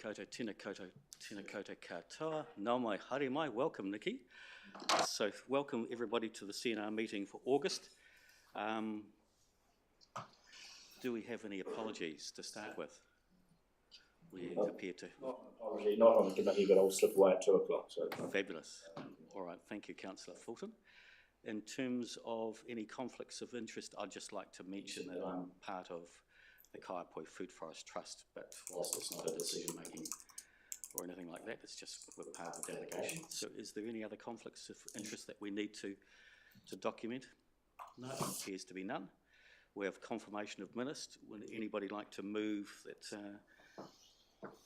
koutou, tēnā koutou katoa, nā mai haere mai, welcome Nikki. So welcome everybody to the CNR meeting for August. Do we have any apologies to start with? We appear to. Not an apology, not on committee, but I'll slip away at 2 o'clock. So. Fabulous. All right, thank you, Councillor Fulton. In terms of any conflicts of interest, I'd just like to mention that I'm part of the Kaiapoi Food Forest Trust, but whilst it's not a decision-making or anything like that, it's just we're part of the delegation. So is there any other conflicts of interest that we need to document? No, it appears to be none. We have confirmation of minutes. Would anybody like to move that?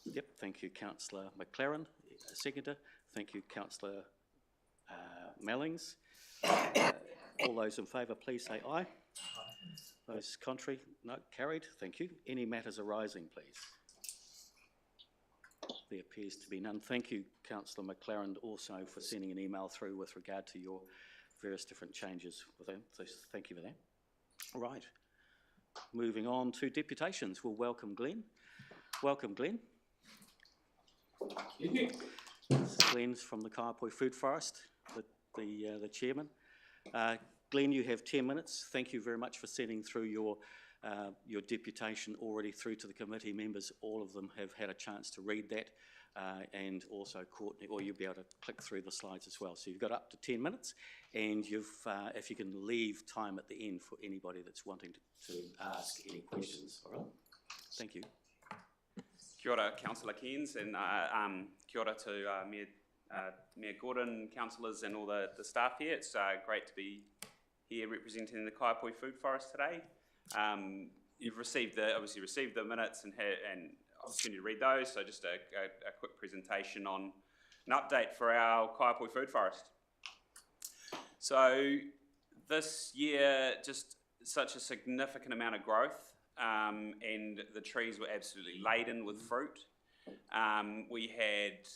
Yep, thank you, Councillor McLaren, seconder. Thank you, Councillor Mellings. All those in favour, please say aye. Those contrary, no, carried. Thank you. Any matters arising, please? There appears to be none. Thank you, Councillor McLaren, also for sending an email through with regard to your various different changes with them. So thank you for that. All right. Moving on to deputations. We'll welcome Glenn. Welcome, Glenn. Glenn's from the Kaiapoi Food Forest, the chairman. Glenn, you have 10 minutes. Thank you very much for sending through your deputation already through to the committee members. All of them have had a chance to read that, and also Courtney, or you'll be able to click through the slides as well. So you've got up to 10 minutes, and if you can leave time at the end for anybody that's wanting to ask any questions. All right. Thank you. Kia ora, Councillor Cairns, and kia ora to Mayor Gordon, councillors and all the staff here. It's great to be here representing the Kaiapoi Food Forest today. You've obviously received the minutes and opportunity to read those, so just a quick presentation on an update for our Kaiapoi Food Forest. So this year, just such a significant amount of growth, and the trees were absolutely laden with fruit. We had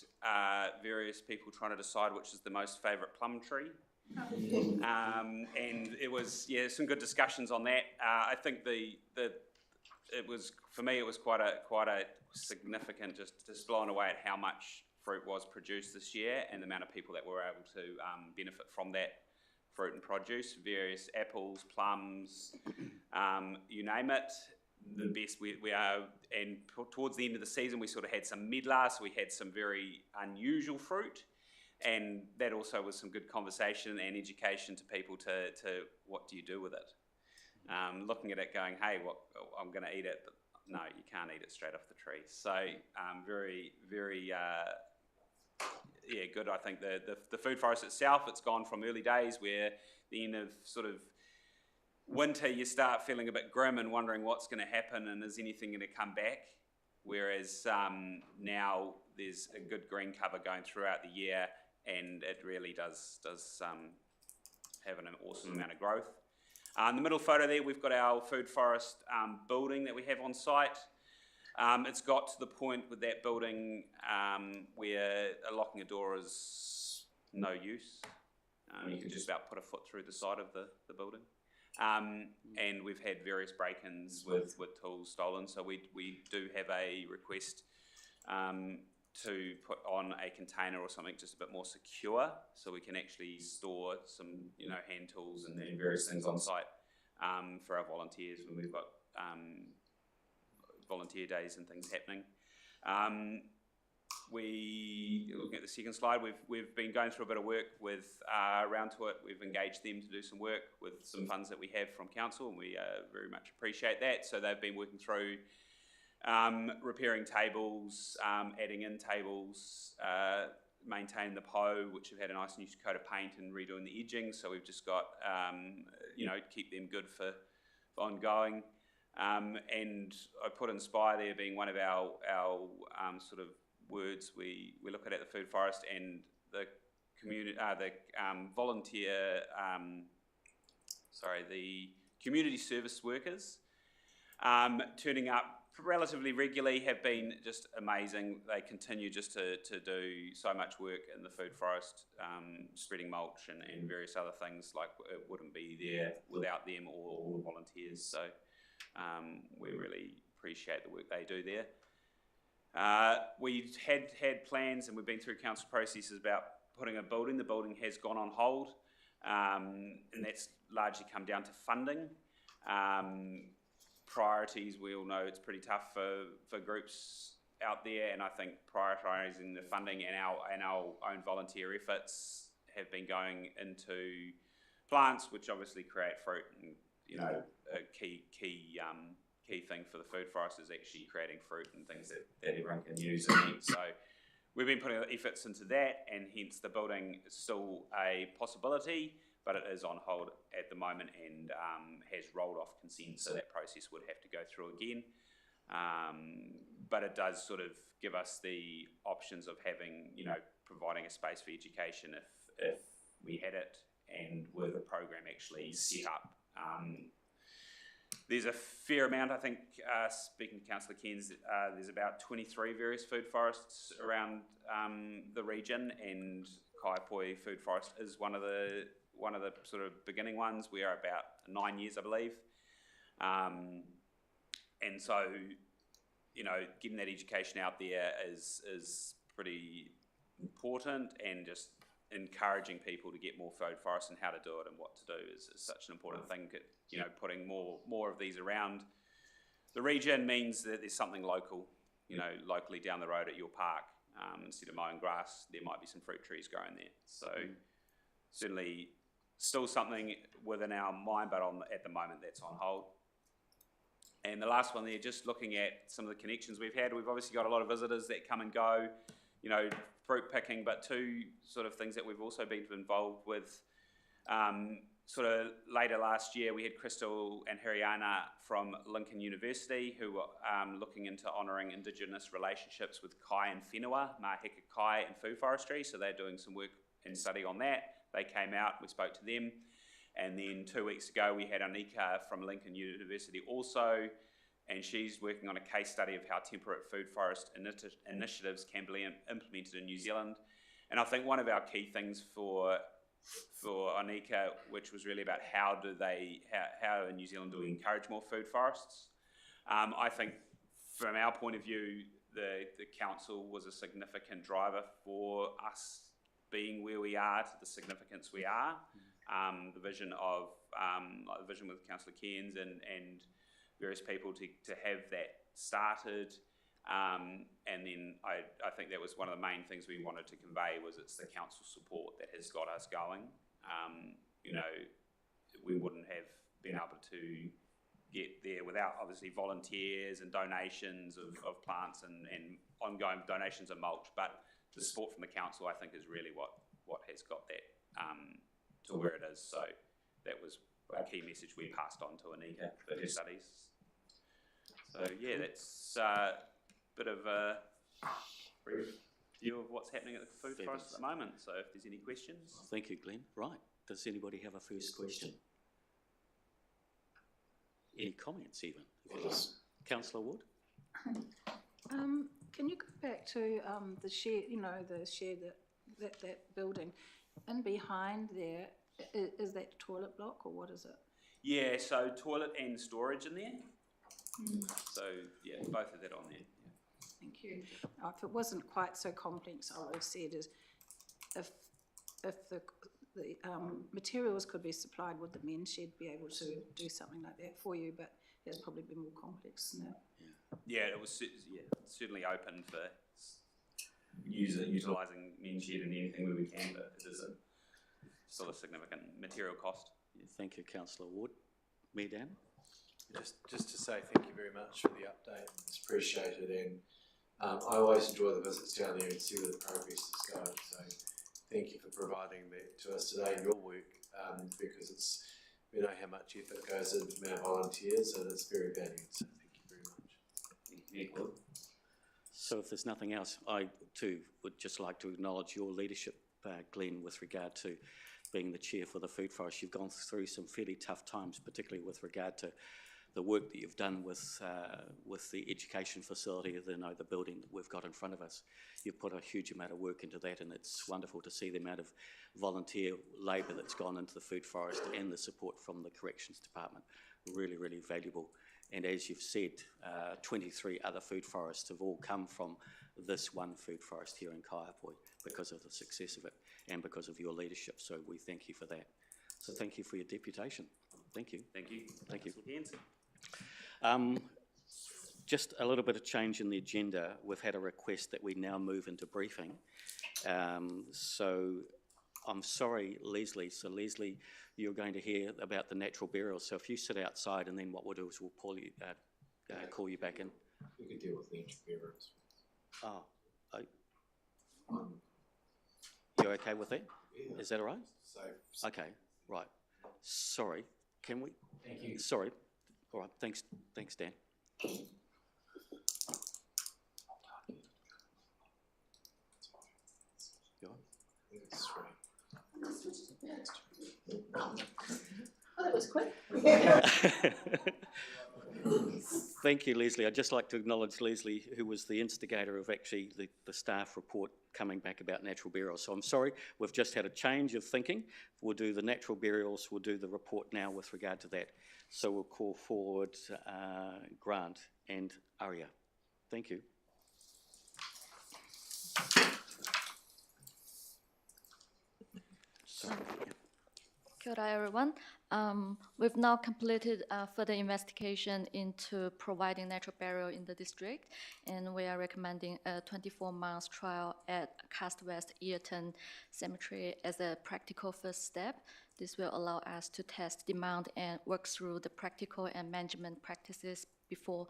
various people trying to decide which is the most favourite plum tree. And it was, some good discussions on that. I think it was, for me, it was quite a significant, just blown away at how much fruit was produced this year and the amount of people that were able to benefit from that fruit and produce, various apples, plums, you name it. The best we are, and towards the end of the season we sort of had some medlar, so we had some very unusual fruit, and that also was some good conversation and education to people to what do you do with it. Looking at it going, hey, I'm going to eat it, but no, you can't eat it straight off the tree. So very, very good. I think the food forest itself, it's gone from early days where the end of sort of winter you start feeling a bit grim and wondering what's going to happen and is anything going to come back, whereas now there's a good green cover going throughout the year, and it really does have an awesome amount of growth. In the middle photo there, we've got our food forest building that we have on site. It's got to the point with that building where locking a door is no use. You can just about put a foot through the side of the building. And we've had various break-ins with tools stolen, so we do have a request to put on a container or something just a bit more secure, so we can actually store some hand tools and various things on site for our volunteers when we've got volunteer days and things happening. Looking at the second slide, we've been going through a bit of work with Round to It. We've engaged them to do some work with some funds that we have from council, and we very much appreciate that. So they've been working through repairing tables, adding in tables, maintaining the PO, which have had a nice new coat of paint, and redoing the edging. So we've just got keep them good for ongoing. And I put Inspire there being one of our sort of words we look at the food forest, and the community, the community service workers turning up relatively regularly have been just amazing. They continue just to do so much work in the food forest, spreading mulch and various other things. Like, it wouldn't be there without them or all the volunteers. So we really appreciate the work they do there. We had plans, and we've been through council processes about putting a building. The building has gone on hold, and that's largely come down to funding. Priorities, we all know it's pretty tough for groups out there, and I think prioritising the funding and our own volunteer efforts have been going into plants, which obviously create fruit, and a key thing for the food forest is actually creating fruit and things that everyone can use and eat. So we've been putting efforts into that, and hence the building is still a possibility, but it is on hold at the moment and has rolled off consent, so that process would have to go through again. But it does sort of give us the options of having, providing a space for education if we had it, and with a program actually set up. There's a fair amount, I think, speaking to Councillor Cairns, there's about 23 various food forests around the region, and Kaipoi Food Forest is one of the sort of beginning ones. We are about 9 years, I believe. And so, getting that education out there is pretty important, and just encouraging people to get more food forests and how to do it and what to do is such an important thing. Putting more of these around the region means that there's something local, locally down the road at your park. Instead of mowing grass, there might be some fruit trees growing there. So certainly still something within our mind, but at the moment that's on hold. And the last one there, just looking at some of the connections we've had, we've obviously got a lot of visitors that come and go, fruit picking, but two sort of things that we've also been involved with. Sort of later last year, we had Crystal and Hiriana from Lincoln University who were looking into honouring Indigenous relationships with Kai and Whenua, Maheka Kai and food forestry. So they're doing some work and study on that. They came out, we spoke to them. And then 2 weeks ago, we had Anika from Lincoln University also, and she's working on a case study of how temperate food forest initiatives can be implemented in New Zealand. And I think one of our key things for Anika, which was really about how in New Zealand do we encourage more food forests. I think from our point of view, the council was a significant driver for us being where we are, to the significance we are. The vision with Councillor Cairns and various people to have that started. And then I think that was one of the main things we wanted to convey, was it's the council support that has got us going. We wouldn't have been able to get there without obviously volunteers and donations of plants and ongoing donations of mulch, but the support from the council I think is really what has got that to where it is. So that was a key message we passed on to Anika for her studies. So yeah, that's bit of a brief view of what's happening at the food forest at the moment. So if there's any questions. Thank you, Glenn. Right. Does anybody have a first question? Any comments even? Councillor Wood? Can you go back to the shed, the shed, that building, and behind there, is that toilet block or what is it? Yeah, so toilet and storage in there. So yeah, both of that on there. Thank you. If it wasn't quite so complex, I would have said is if the materials could be supplied, would the men's shed be able to do something like that for you? But that's probably been more complex than that. Yeah, it was certainly open for utilising men's shed and anything where we can, but it is still a significant material cost. Yeah, thank you, Councillor Wood. Medan? Just to say thank you very much for the update. It's appreciated, and I always enjoy the visits down there and see where the progress is going. So thank you for providing that to us today, your work, because we know how much effort goes in from our volunteers, and it's very valued. So thank you very much. Thank you. So if there's nothing else, I too would just like to acknowledge your leadership, Glenn, with regard to being the chair for the food forest. You've gone through some fairly tough times, particularly with regard to the work that you've done with the education facility, the building that we've got in front of us. You've put a huge amount of work into that, and it's wonderful to see the amount of volunteer labour that's gone into the food forest and the support from the corrections department. Really, really valuable. And as you've said, 23 other food forests have all come from this one food forest here in Kaiapoi because of the success of it and because of your leadership. So we thank you for that. So thank you for your deputation. Thank you. Thank you. Thank you. Hanson. Just a little bit of change in the agenda. We've had a request that we now move into briefing. So I'm sorry, Leslie. So Leslie, you're going to hear about the natural burials. So if you sit outside, and then what we'll do is we'll call you back in. We could deal with the interference. Oh, you're okay with that? Yeah. Is that all right? So, Okay, right. Sorry, can we? thank you. Sorry. All right, thanks, Dan. You all That's right. Oh, that was quick. right? Thank you, Leslie. I'd just like to acknowledge Leslie, who was the instigator of actually the staff report coming back about natural burials. So I'm sorry, we've just had a change of thinking. We'll do the natural burials, we'll do the report now with regard to that. So we'll call forward Grant and Aria. Thank you. Kia ora, everyone. We've now completed further investigation into providing natural burial in the district, and we are recommending a 24-month trial at Cast West Earton Cemetery as a practical first step. This will allow us to test demand and work through the practical and management practices before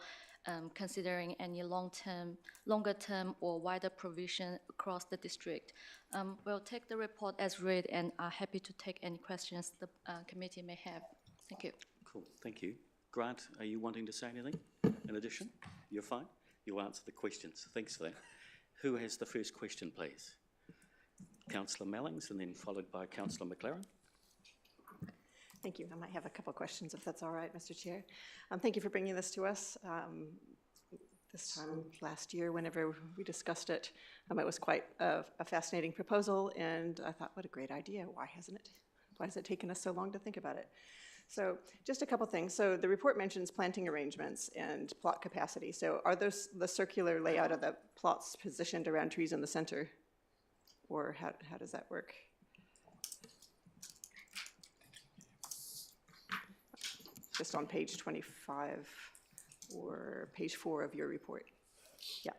considering any longer term or wider provision across the district. We'll take the report as read and are happy to take any questions the committee may have. Thank you. Cool, thank you. Grant, are you wanting to say anything in addition? You're fine? You answer the questions. Thanks for that. Who has the first question, please? Councillor Mellings, and then followed by Councillor McLaren. Thank you. I might have a couple of questions, if that's all right, Mr. Chair. Thank you for bringing this to us. This time last year, whenever we discussed it, it was quite a fascinating proposal, and I thought, what a great idea. Why hasn't it? Why has it taken us so long to think about it? So just a couple things. So the report mentions planting arrangements and plot capacity. So are those the circular layout of the plots positioned around trees in the center? Or how does that work? Just on page 25 or page 4 of your report. Yeah.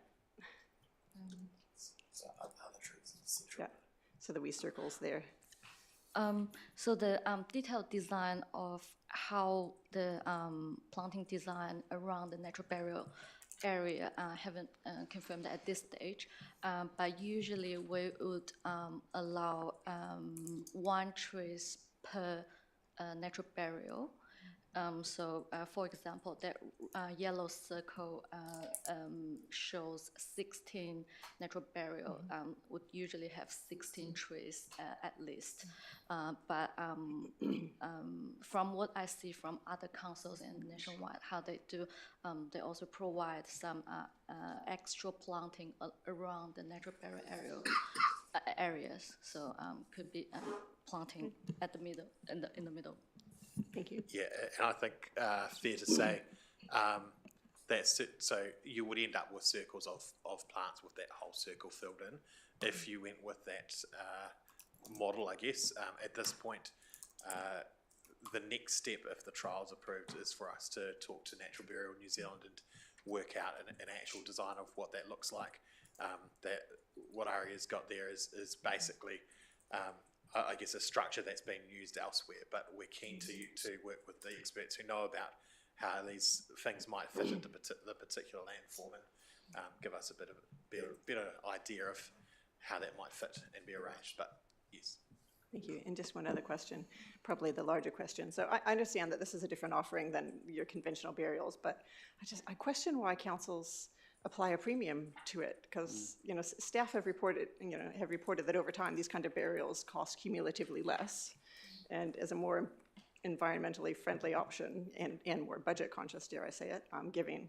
So other trees in the central. Yeah. So the wee circles there. So the detailed design of how the planting design around the natural burial area haven't confirmed at this stage, but usually we would allow 1 tree per natural burial. For example, that yellow circle shows 16 natural burial, would usually have 16 trees at least. But from what I see from other councils and nationwide, how they do, they also provide some extra planting around the natural burial areas. So could be planting at the middle, in the middle. Thank you. Yeah, and I think fair to say that's it. So you would end up with circles of plants with that whole circle filled in if you went with that model, I guess. At this point, the next step, if the trial's approved, is for us to talk to Natural Burial New Zealand and work out an actual design of what that looks like. That what Aria's got there is basically I guess a structure that's been used elsewhere, but we're keen to work with the experts who know about how these things might fit into the particular landform and give us a bit of better idea of how that might fit and be arranged. But yes. Thank you. And just one other question, probably the larger question. So I understand that this is a different offering than your conventional burials, but I question why councils apply a premium to it, because staff have reported that over time these kind of burials cost cumulatively less, and as a more environmentally friendly option and more budget conscious, dare I say it, giving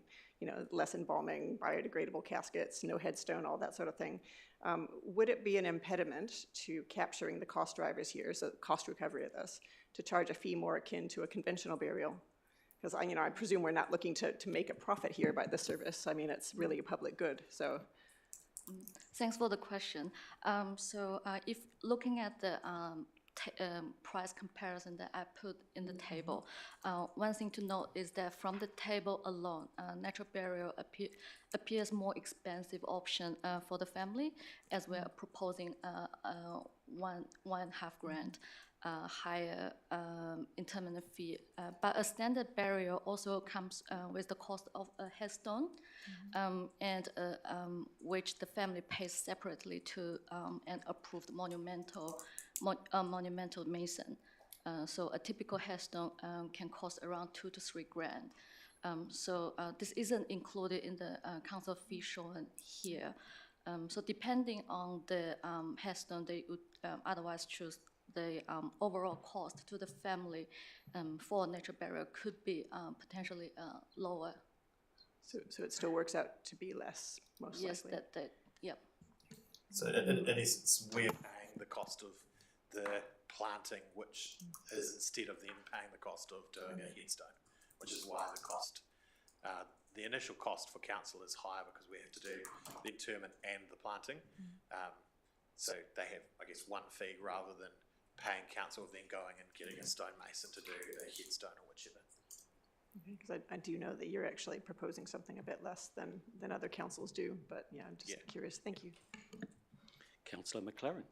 less embalming, biodegradable caskets, no headstone, all that sort of thing. Would it be an impediment to capturing the cost drivers here, so cost recovery of this, to charge a fee more akin to a conventional burial? Because I presume we're not looking to make a profit here by the service. I mean, it's really a public good, so. Thanks for the question. If looking at the price comparison that I put in the table, one thing to note is that from the table alone, natural burial appears more expensive option for the family, as we are proposing $1.5 grand higher interment fee. But a standard burial also comes with the cost of a headstone, and which the family pays separately to an approved monumental mason. So a typical headstone can cost around $2 to $3 grand. This isn't included in the council fee shown here. So depending on the headstone they would otherwise choose, the overall cost to the family for natural burial could be potentially lower. So it still works out to be less, most likely? Yes, yep. So in essence, we're paying the cost of the planting, which is instead of them paying the cost of doing a headstone, which is why the initial cost for council is higher, because we have to do the interment and the planting. So they have, I guess, one fee rather than paying council, then going and getting a stonemason to do a headstone or whichever. Because I do know that you're actually proposing something a bit less than other councils do, but yeah, I'm just curious. Thank you. Councillor McLaren.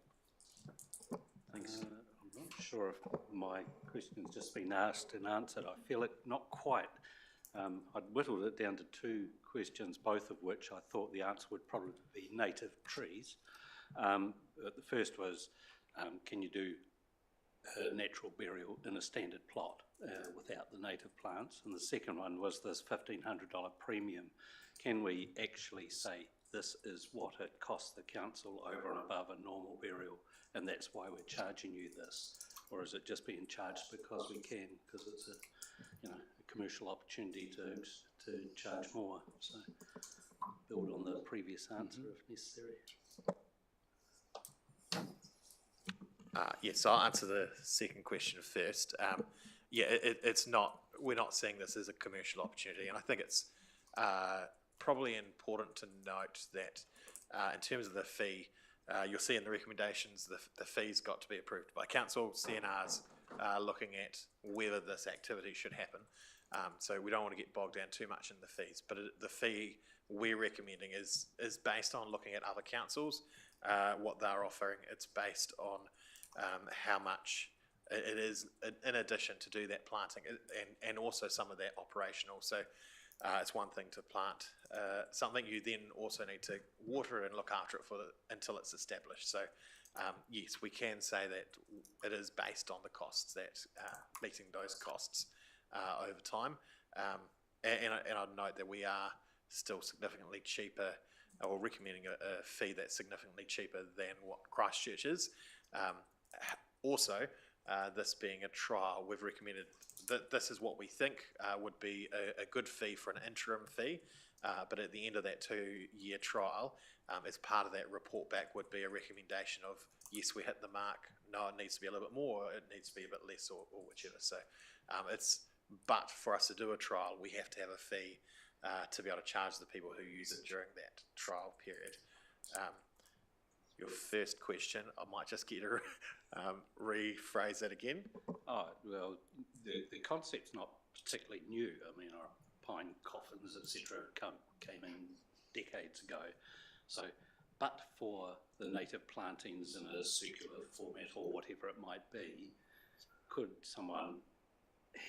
Thanks. I'm not sure if my question's just been asked and answered. I feel it not quite. I'd whittled it down to two questions, both of which I thought the answer would probably be native trees. The first was, can you do a natural burial in a standard plot without the native plants? And the second one was this $1,500 premium. Can we actually say this is what it costs the council over and above a normal burial, and that's why we're charging you this? Or is it just being charged because we can, because it's a commercial opportunity to charge more? So build on the previous answer if necessary. Yes, so I'll answer the second question first. It's not, we're not seeing this as a commercial opportunity, and I think it's probably important to note that in terms of the fee, you'll see in the recommendations the fee's got to be approved by council. CNR's looking at whether this activity should happen, so we don't want to get bogged down too much in the fees, but the fee we're recommending is based on looking at other councils, what they're offering. It's based on how much it is in addition to do that planting and also some of that operational. So it's one thing to plant something, you then also need to water it and look after it until it's established. So yes, we can say that it is based on the costs, that meeting those costs over time. And I'd note that we are still significantly cheaper, or recommending a fee that's significantly cheaper than what Christchurch is. Also, this being a trial, we've recommended that this is what we think would be a good fee for an interim fee, but at the end of that 2-year trial, as part of that report back would be a recommendation of, yes, we hit the mark, no, it needs to be a little bit more, it needs to be a bit less, or whichever. So but for us to do a trial, we have to have a fee to be able to charge the people who use it during that trial period. Your first question, I might just get to rephrase that again. Oh, well, the concept's not particularly new. I mean, our pine coffins, etc., came in decades ago. So, but for the native plantings in a circular format or whatever it might be, could someone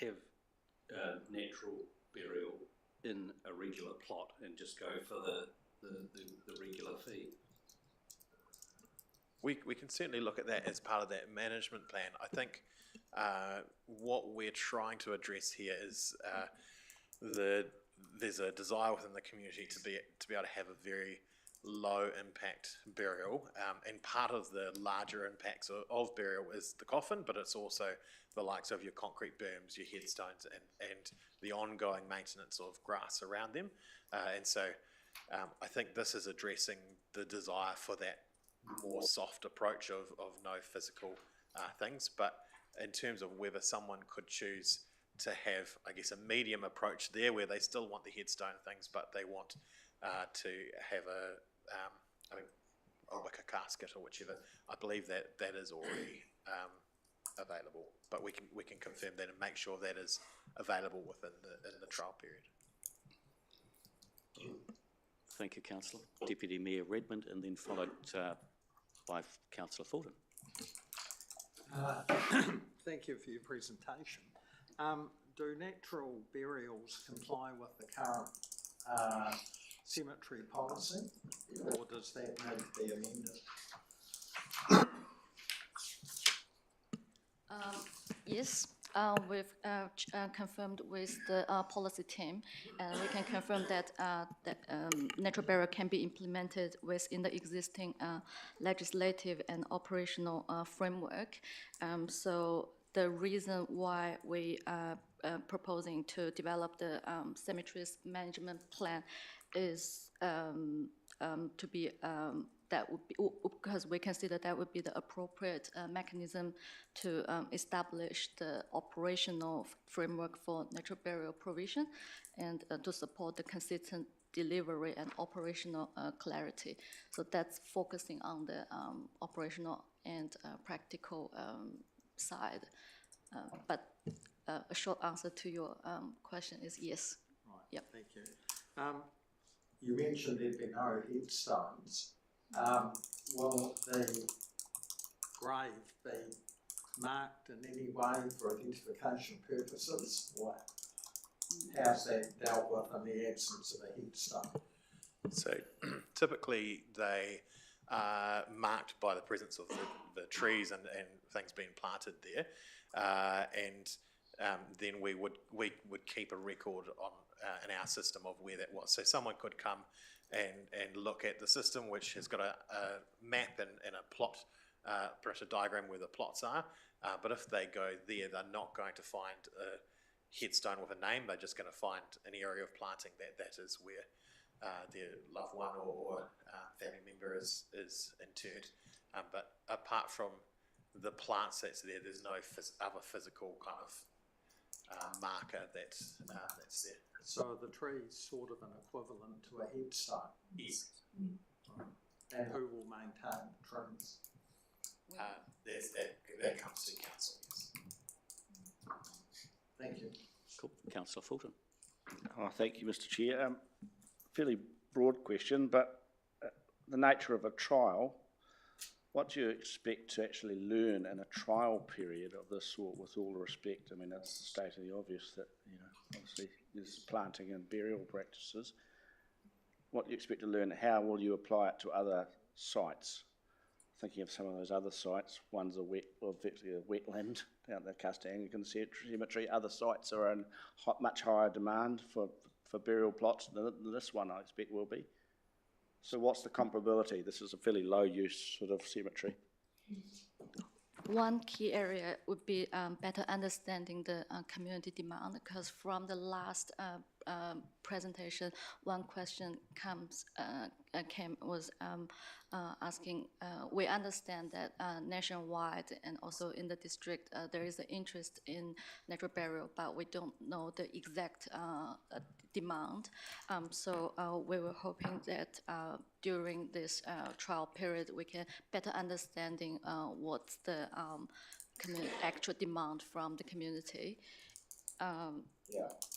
have a natural burial in a regular plot and just go for the regular fee? We can certainly look at that as part of that management plan. I think what we're trying to address here is there's a desire within the community to be able to have a very low impact burial, and part of the larger impacts of burial is the coffin, but it's also the likes of your concrete berms, your headstones, and the ongoing maintenance of grass around them. And so I think this is addressing the desire for that more soft approach of no physical things. But in terms of whether someone could choose to have, I guess, a medium approach there where they still want the headstone things, but they want to have a wicker casket or whichever. I believe that is already available, but we can confirm that and make sure that is available within the trial period. Thank you, Councillor. Deputy Mayor Redmond, and then followed by Councillor Fulton. Thank you for your presentation. Do natural burials comply with the current cemetery policy, or does that need to be amended? Yes, we've confirmed with the policy team, and we can confirm that natural burial can be implemented within the existing legislative and operational framework. So the reason why we are proposing to develop the cemeteries management plan is to be that would be, because we consider that would be the appropriate mechanism to establish the operational framework for natural burial provision and to support the consistent delivery and operational clarity. So that's focusing on the operational and practical side. But a short answer to your question is yes. Right, yep. Thank you. You mentioned there'd be no headstones. Will the grave be marked in any way for identification purposes, or how's that dealt with in the absence of a headstone? So typically they are marked by the presence of the trees and things being planted there, and then we would keep a record on in our system of where that was. So someone could come and look at the system, which has got a map and a plot, perhaps a diagram where the plots are. But if they go there, they're not going to find a headstone with a name. They're just going to find an area of planting that is where their loved one or family member is interred. But apart from the plants that's there, there's no other physical kind of marker that's there. So the tree's sort of an equivalent to a headstone? Yes. Right. And who will maintain the trees? That comes to council, yes. Thank you. Cool. Councillor Fulton. Oh, thank you, Mr. Chair. Fairly broad question, but the nature of a trial, what do you expect to actually learn in a trial period of this sort, with all respect? I mean, that's stating the obvious that, you know, obviously there's planting and burial practices. What do you expect to learn? How will you apply it to other sites? Thinking of some of those other sites, one's effectively a wetland out the Anglican Cemetery. Other sites are in much higher demand for burial plots than this one, I expect, will be. So what's the comparability? This is a fairly low use sort of cemetery. One key area would be better understanding the community demand, because from the last presentation, one question was asking, we understand that nationwide and also in the district there is an interest in natural burial, but we don't know the exact demand. So we were hoping that during this trial period we can better understanding what's the actual demand from the community.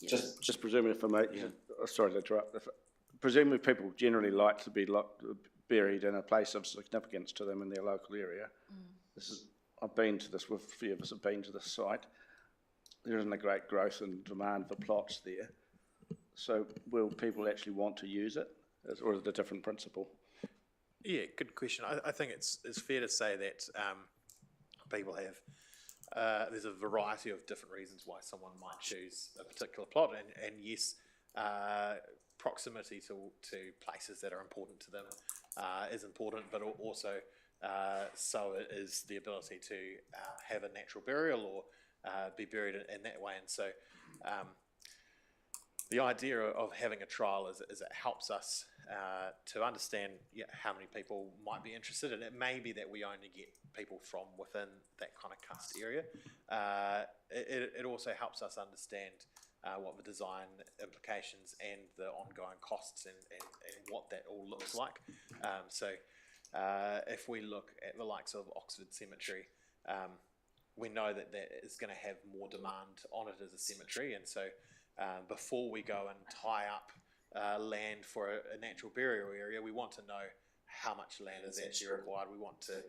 Yes. Just presuming, if I may, sorry to interrupt, presumably people generally like to be buried in a place of significance to them in their local area. I've been to this, a few of us have been to this site. There isn't a great growth and demand for plots there. So will people actually want to use it, or is it a different principle? Yeah, good question. I think it's fair to say that people have, there's a variety of different reasons why someone might choose a particular plot, and yes, proximity to places that are important to them is important, but also so is the ability to have a natural burial or be buried in that way. And so the idea of having a trial is it helps us to understand how many people might be interested, and it may be that we only get people from within that kind of cust area. It also helps us understand what the design implications and the ongoing costs and what that all looks like. If we look at the likes of Oxford Cemetery, we know that is going to have more demand on it as a cemetery, and so before we go and tie up land for a natural burial area, we want to know how much land is actually required. We want to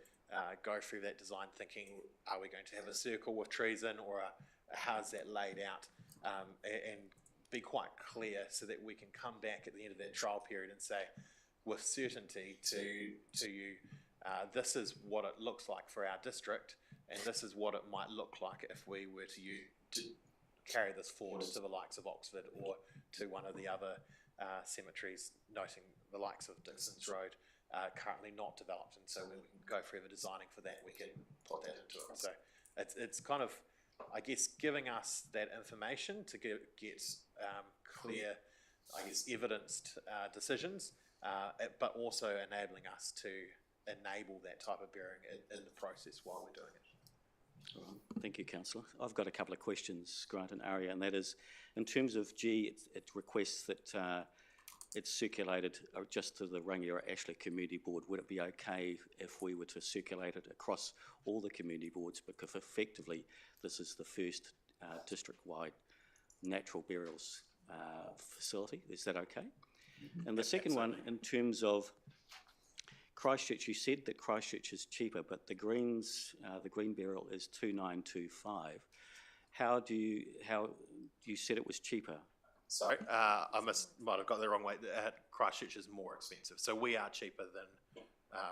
go through that design thinking, are we going to have a circle with trees in, or how's that laid out, and be quite clear so that we can come back at the end of that trial period and say with certainty to you, this is what it looks like for our district, and this is what it might look like if we were to carry this forward to the likes of Oxford or to one of the other cemeteries, noting the likes of Dixon's Road, currently not developed, and so when we can go through the designing for that, we can put that into it. So it's kind of, I guess, giving us that information to get clear, I guess, evidenced decisions, but also enabling us to enable that type of burying in the process while we're doing it. All right. Thank you, Councillor. I've got a couple of questions, Grant and Aria, and that is, in terms of G, it requests that it's circulated just to the Rangiora Ashley Community Board. Would it be okay if we were to circulate it across all the community boards, because effectively this is the first district-wide natural burials facility? Is that okay? And the second one, in terms of Christchurch, you said that Christchurch is cheaper, but the green burial is 2,925. You said it was cheaper? Sorry, I might have got that wrong way. Christchurch is more expensive, so we are cheaper than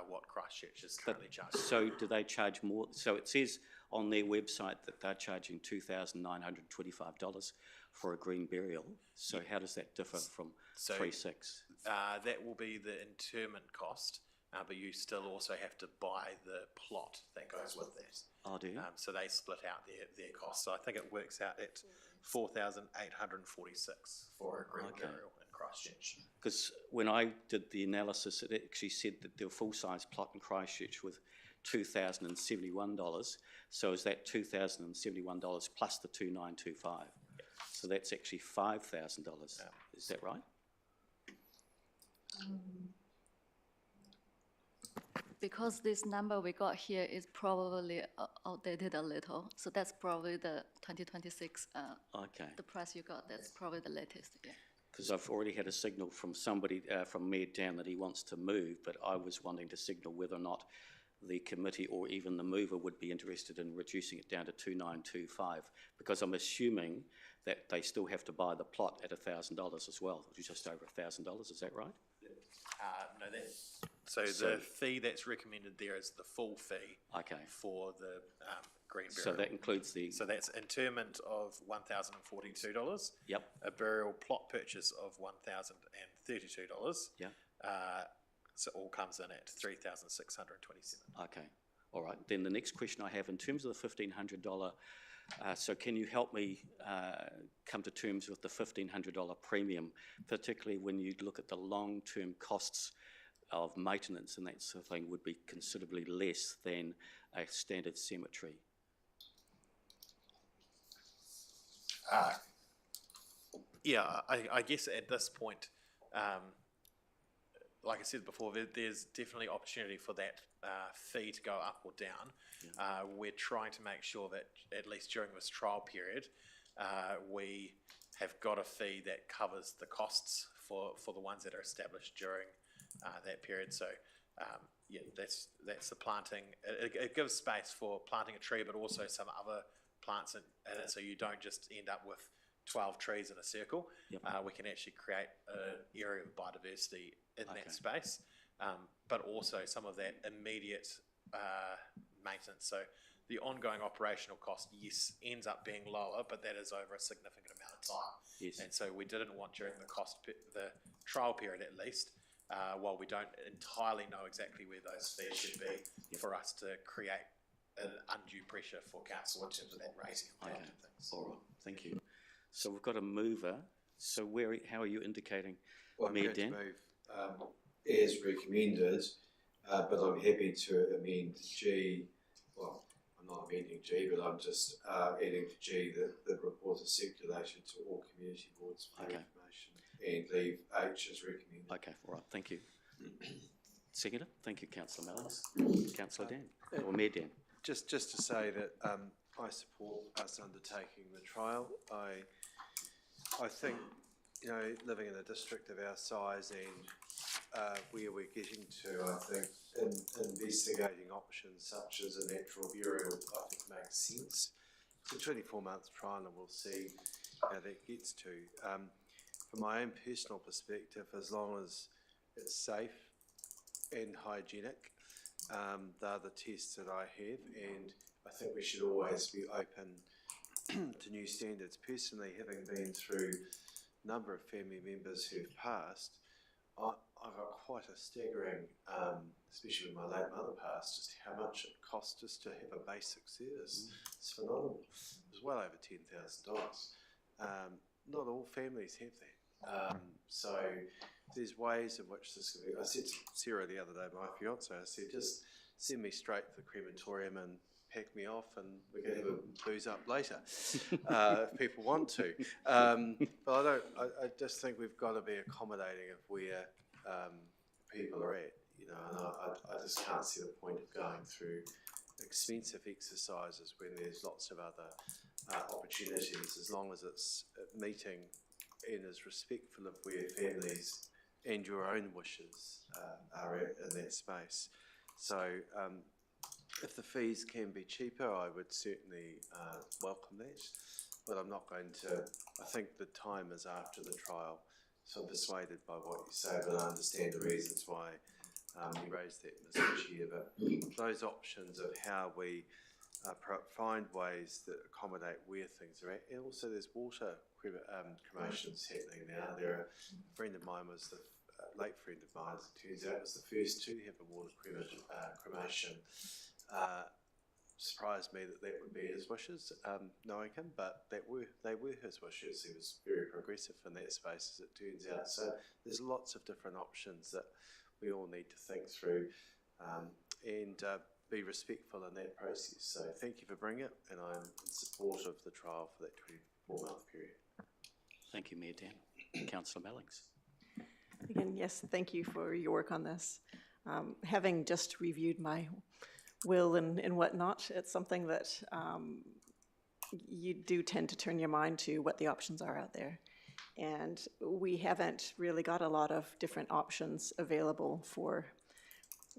what Christchurch is currently charging. So do they charge more? So it says on their website that they're charging $2,925 for a green burial. So how does that differ from 3,600? That will be the interment cost, but you still also have to buy the plot that goes with that. Oh, do you? So they split out their costs. So I think it works out at $4,846 for a green burial in Christchurch. Because when I did the analysis, it actually said that the full-size plot in Christchurch was $2,071. So is that $2,071 plus the 2,925? So that's actually $5,000. Is that right? Because this number we got here is probably outdated a little, so that's probably the 2026. Okay. The price you got, that's probably the latest. Yeah. Because I've already had a signal from somebody from Med down that he wants to move, but I was wanting to signal whether or not the committee or even the mover would be interested in reducing it down to 2,925, because I'm assuming that they still have to buy the plot at $1,000 as well, which is just over $1,000. Is that right? No, so the fee that's recommended there is the full fee. Okay. For the green burial. So that includes the. So that's interment of $1,042. Yep. A burial plot purchase of $1,032. Yeah. So it all comes in at $3,627. Okay. All right. Then the next question I have, in terms of the $1,500, so can you help me come to terms with the $1,500 premium, particularly when you look at the long-term costs of maintenance and that sort of thing would be considerably less than a standard cemetery? Yeah, I guess at this point, like I said before, there's definitely opportunity for that fee to go up or down. Yeah. We're trying to make sure that at least during this trial period, we have got a fee that covers the costs for the ones that are established during that period. So yeah, that's the planting. It gives space for planting a tree, but also some other plants in it, so you don't just end up with 12 trees in a circle. Yep. We can actually create an area of biodiversity in that space, but also some of that immediate maintenance. So the ongoing operational cost, yes, ends up being lower, but that is over a significant amount of time. Yes. And so we didn't want during the trial period at least, while we don't entirely know exactly where those fees should be, for us to create an undue pressure for council in terms of that raising and things. All right, thank you. So we've got a mover So how are you indicating, Well, I'm Mayor going to Dan? move as recommended, but I'm happy to amend G. Well, I'm not amending G, but I'm just adding to G that the report is circulated to all community boards for Okay. information, and leave H as recommended. Okay, all right, thank you. Seconder, thank you, Councillor Mellons. Councillor Dan, or Mayor Dan. Just to say that I support us undertaking the trial. I think, you know, living in a district of our size and where we're getting to, I think investigating options such as a natural burial, I think makes sense. It's a 24-month trial and we'll see how that gets to. From my own personal perspective, as long as it's safe and hygienic, they're the tests that I have, and I think we should always be open to new standards. Personally, having been through a number of family members who've passed, I've got quite a staggering, especially when my late mother passed, just how much it cost just to have a basic service. It's phenomenal. It was well over $10,000. Not all families have that. So there's ways in which this can be. I said to Sarah the other day, my fiance, I said, just send me straight to the crematorium and pack me off, and we can have a booze up later if people want to. But I just think we've got to be accommodating of where people are at, you know, and I just can't see the point of going through expensive exercises when there's lots of other opportunities, as long as it's meeting and is respectful of where families and your own wishes are at in that space. So if the fees can be cheaper, I would certainly welcome that, but I'm not going to. I think the time is after the trial, so I'm persuaded by what you say, but I understand the reasons why you raised that, Mr. Chair. But those options of how we find ways that accommodate where things are at, and also there's water cremations happening now. A friend of mine was the late friend of mine, as it turns out, was the first to have a water cremation. Surprised me that would be his wishes, knowing him, but they were his wishes. He was very progressive in that space, as it turns out. So there's lots of different options that we all need to think through and be respectful in that process. So thank you for bringing it, and I'm in support of the trial for that 24-month period. Thank you, Mayor Dan. Councillor Mellings. Again, yes, thank you for your work on this. Having just reviewed my will and whatnot, it's something that you do tend to turn your mind to what the options are out there. And we haven't really got a lot of different options available for,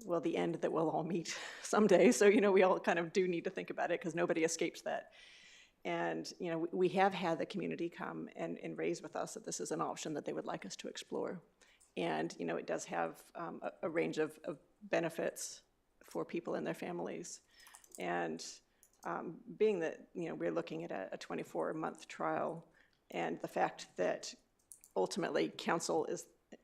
well, the end that we'll all meet someday. So, you know, we all kind of do need to think about it because nobody escapes that. And, you know, we have had the community come and raise with us that this is an option that they would like us to explore. And, you know, it does have a range of benefits for people and their families. And being that, you know, we're looking at a 24-month trial, and the fact that ultimately council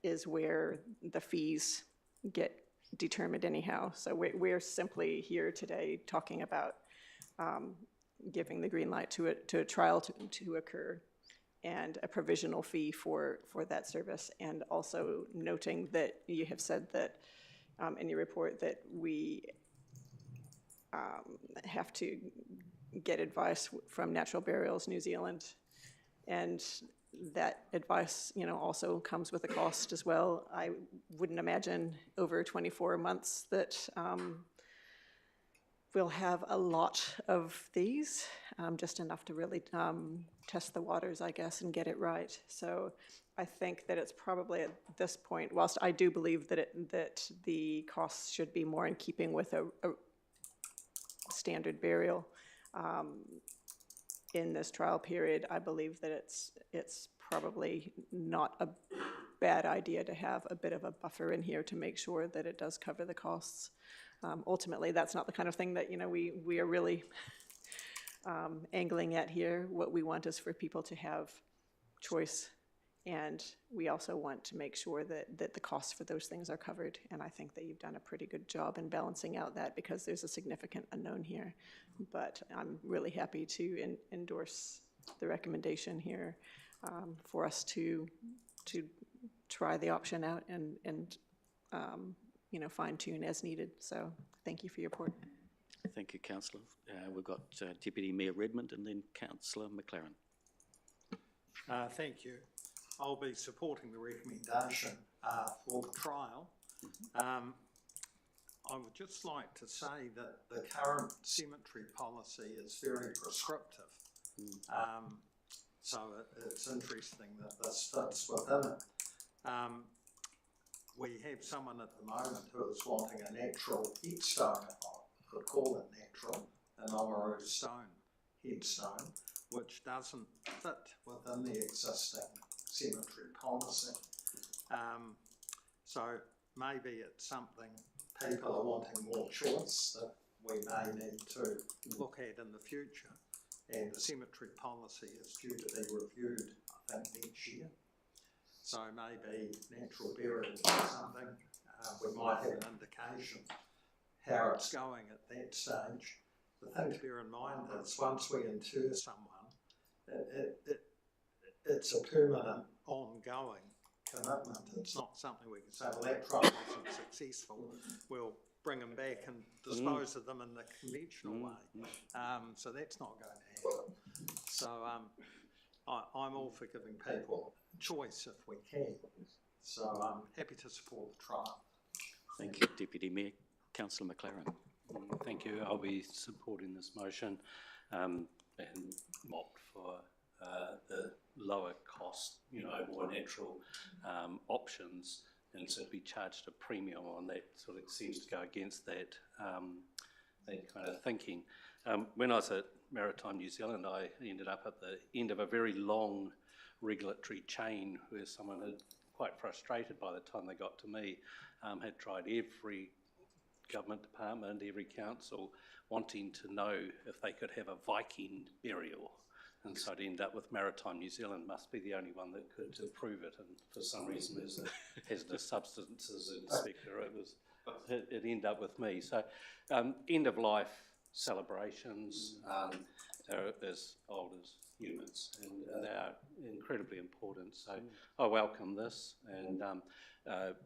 is where the fees get determined anyhow. So we're simply here today talking about giving the green light to a trial to occur, and a provisional fee for that service, and also noting that you have said that in your report that we have to get advice from Natural Burials New Zealand, and that advice, you know, also comes with a cost as well. I wouldn't imagine over 24 months that we'll have a lot of these, just enough to really test the waters, I guess, and get it right. So I think that it's probably at this point, whilst I do believe that the costs should be more in keeping with a standard burial in this trial period, I believe that it's probably not a bad idea to have a bit of a buffer in here to make sure that it does cover the costs. Ultimately, that's not the kind of thing that, you know, we are really angling at here. What we want is for people to have choice, and we also want to make sure that the costs for those things are covered. And I think that you've done a pretty good job in balancing out that, because there's a significant unknown here. But I'm really happy to endorse the recommendation here. for us to try the option out and you know, fine tune as needed. So thank you for your report. Thank you, Councillor. We've got Deputy Mayor Redmond and then Councillor McLaren. Thank you. I'll be supporting the recommendation for the trial. I would just like to say that the current cemetery policy is very prescriptive. So it's interesting that this fits within it. We have someone at the moment who is wanting a natural headstone, if I could call it natural, an Oamaru stone headstone, which doesn't fit within the existing cemetery policy. So maybe it's something people are wanting more choice that we may need to look at in the future. And the cemetery policy is due to be reviewed, I think, each year. So maybe natural burial or something, we might have an indication how it's going at that stage. The thing to bear in mind is once we inter someone, it's a permanent, ongoing commitment. It's not something we can say, well, that trial wasn't successful, we'll bring them back and dispose of them in the conventional way. So that's not going to happen. So I'm all for giving people choice if we can. So I'm happy to support the trial. Thank you, Deputy Mayor. Councillor McLaren. Thank you. I'll be supporting this motion and opt for the lower cost, more natural options, and so be charged a premium on that. Sort of seems to go against that that kind of thinking. When I was at Maritime New Zealand, I ended up at the end of a very long regulatory chain where someone had, quite frustrated by the time they got to me, had tried every government department, every council, wanting to know if they could have a Viking burial. And so I'd end up with Maritime New Zealand, must be the only one that could approve it. And for some reason, as the substances inspector, it ended up with me. So end of life celebrations are as old as humans, and they are incredibly important. So I welcome this, and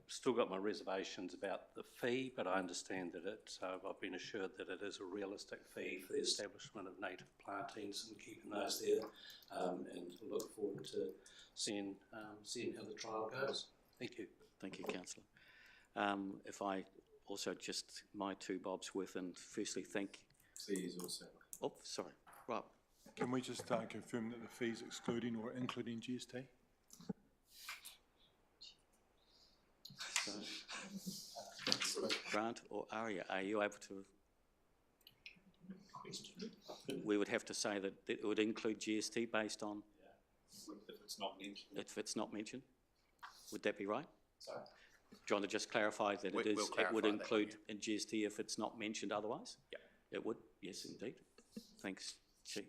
still got my reservations about the fee, but I understand that I've been assured that it is a realistic fee for the establishment of native plantings and keeping those there, and look forward to seeing how the trial goes. Thank you. Thank you, Councillor. If I also just my two bobs worth, and firstly thank. Fees also. Oh, sorry. Right. Can we just confirm that the fees excluding or including GST? So, Grant or Aria, are you able to? We would have to say that it would include GST based on. Yeah. If it's not mentioned. If it's not mentioned, would that be right? Sorry. Do you want to just clarify that We'll it would include that, in GST if it's not mentioned otherwise? Yeah. It would, yes, indeed. Thanks, Jeff.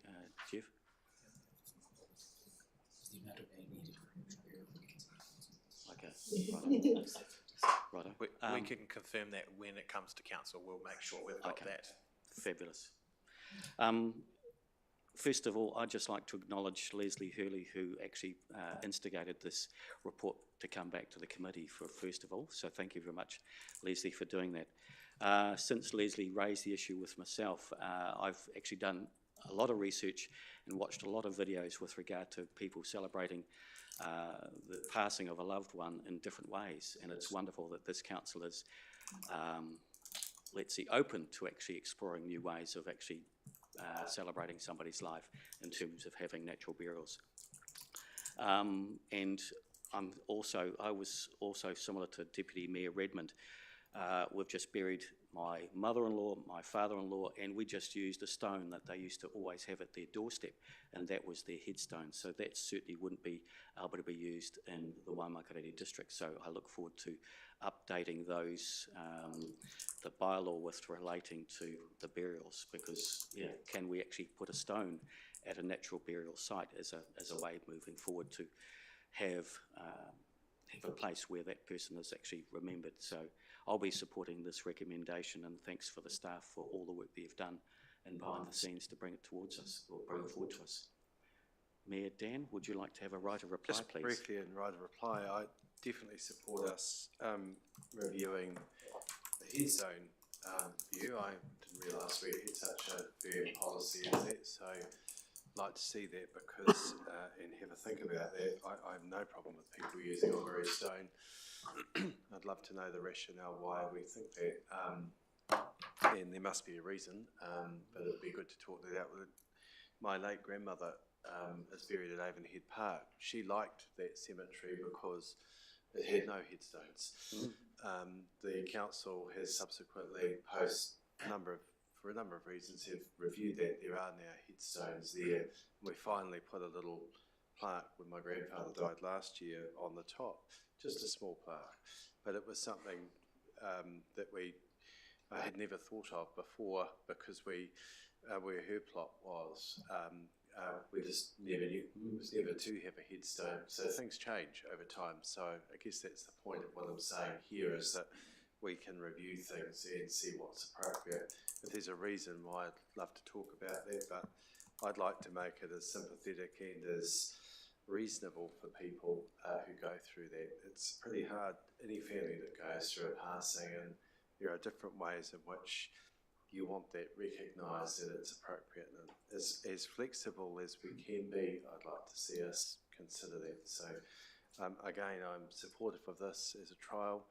Okay, righto. We can confirm that when it comes to council. We'll make sure we've got that. Fabulous. First of all, I'd just like to acknowledge Leslie Hurley, who actually instigated this report to come back to the committee first of all. So thank you very much, Leslie, for doing that. Since Leslie raised the issue with myself, I've actually done a lot of research and watched a lot of videos with regard to people celebrating the passing of a loved one in different ways. And it's wonderful that this council is, let's see, open to actually exploring new ways of actually celebrating somebody's life in terms of having natural burials. And I was also similar to Deputy Mayor Redmond. We've just buried my mother-in-law, my father-in-law, and we just used a stone that they used to always have at their doorstep, and that was their headstone. So that certainly wouldn't be able to be used in the Waimakariri district. So I look forward to updating those, the bylaw with relating to the burials, because can we actually put a stone at a natural burial site as a way moving forward to have a place where that person is actually remembered. So I'll be supporting this recommendation, and thanks for the staff for all the work they've done and behind the scenes to bring it towards us, or bring it forward to us. Mayor Dan, would you like to have a right of reply, Just please? briefly in right of reply, I definitely support us reviewing the headstone view. I didn't realise we had such a firm policy as that, so I'd like to see that because, and have a think about that. I have no problem with people using honorary stone. I'd love to know the rationale why we think that, and there must be a reason, but it'd be good to talk that out with my late grandmother. Is buried at Avonhead Park. She liked that cemetery because it had no headstones. The council has subsequently, for a number of reasons, have reviewed that. There are now headstones there. We finally put a little plaque when my grandfather died last year on the top, just a small plaque, but it was something that I had never thought of before because where her plot was. We just never knew, it was never to have a headstone, so things change over time. So I guess that's the point of what I'm saying here, is that we can review things and see what's appropriate. If there's a reason why, I'd love to talk about that, but I'd like to make it as sympathetic and as reasonable for people who go through that. It's pretty hard, any family that goes through a passing, and there are different ways in which you want that recognised and it's appropriate, and as flexible as we can be, I'd like to see us consider that. So again, I'm supportive of this as a trial.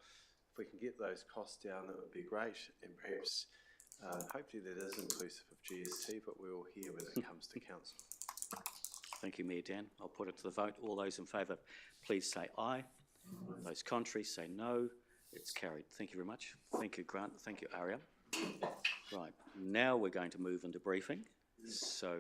If we can get those costs down, that would be great, and perhaps hopefully that is inclusive of GST, but we will hear when it comes to council. Thank you, Mayor Dan. I'll put it to the vote. All those in favour, please say aye. Those contrary, say no. It's carried. Thank you very much. Thank you, Grant. Thank you, Aria. Right, now we're going to move into briefing. So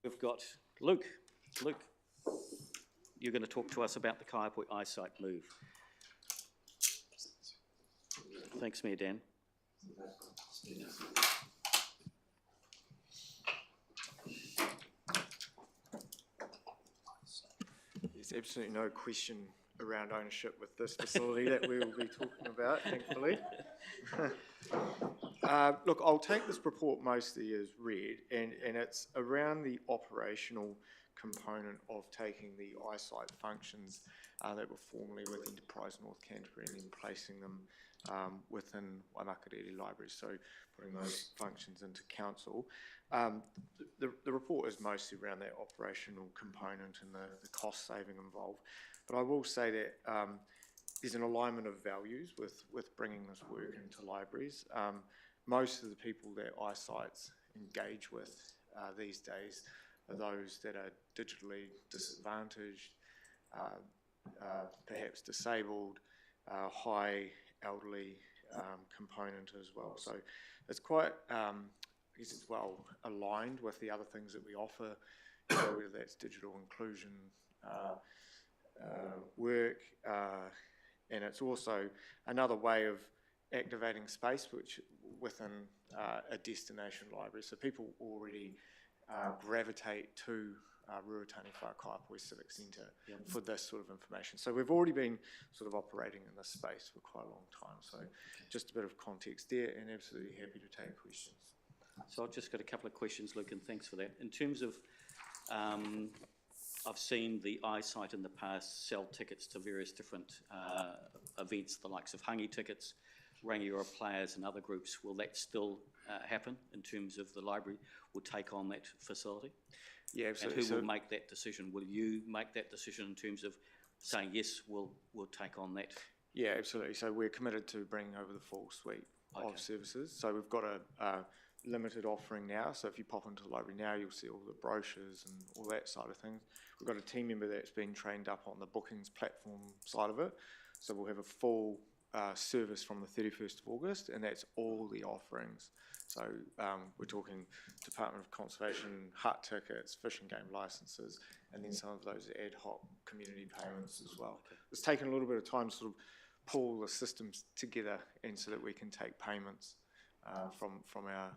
We've got Luke. Luke, you're going to talk to us about the Kaiapoi eyesight move. Thanks, Mayor Dan. There's absolutely no question around ownership with this facility that we will be talking about, thankfully. Look, I'll take this report mostly as read, and it's around the operational component of taking the eyesight functions that were formerly with Enterprise North Canterbury and then placing them within Waimakariri Libraries, so putting those functions into council. The report is mostly around that operational component and the cost saving involved. But I will say that there's an alignment of values with bringing this work into libraries. Most of the people that eyesights engage with these days are those that are digitally disadvantaged, perhaps disabled, high elderly component as well. So it's quite, I guess it's well aligned with the other things that we offer, whether that's digital inclusion, work, and it's also another way of activating space which within a destination library. So people already gravitate to Ruatani Whakaiapoi Civic Centre for this sort of information. So we've already been sort of operating in this space for quite a long time. So just a bit of context there, and absolutely happy to take questions. So I've just got a couple of questions, Luke, and thanks for that. In terms of, I've seen the eyesight in the past sell tickets to various different events, the likes of Hangi tickets, Rangiora players and other groups. Will that still happen in terms of the library will take on that facility? Yeah, absolutely. And who will make that decision? Will you make that decision in terms of saying, yes, we'll take on that? Yeah, absolutely. So we're committed to bringing over the full suite of services. So we've got a limited offering now. So if you pop into the library now, you'll see all the brochures and all that side of things. We've got a team member that's been trained up on the bookings platform side of it. So we'll have a full service from the 31st of August, and that's all the offerings. So we're talking Department of Conservation, hut tickets, fish and game licences, and then some of those ad hoc community payments as well. It's taken a little bit of time to sort of pull the systems together, and so that we can take payments from our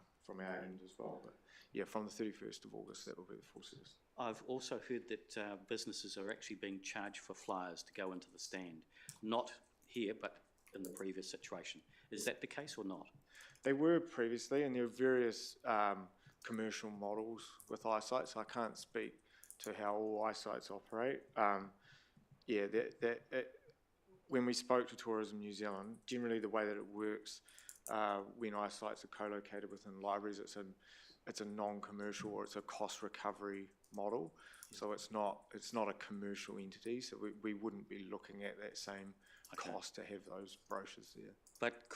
end as well. But yeah, from the 31st of August, that will be the full service. I've also heard that businesses are actually being charged for flyers to go into the stand, not here, but in the previous situation. Is that the case or not? They were previously, and there are various commercial models with eyesight, so I can't speak to how all eyesights operate. When we spoke to Tourism New Zealand, generally the way that it works when eyesights are co-located within libraries, it's a non-commercial or it's a cost recovery model. So it's not a commercial entity, so we wouldn't be looking at that same cost to have those brochures there. But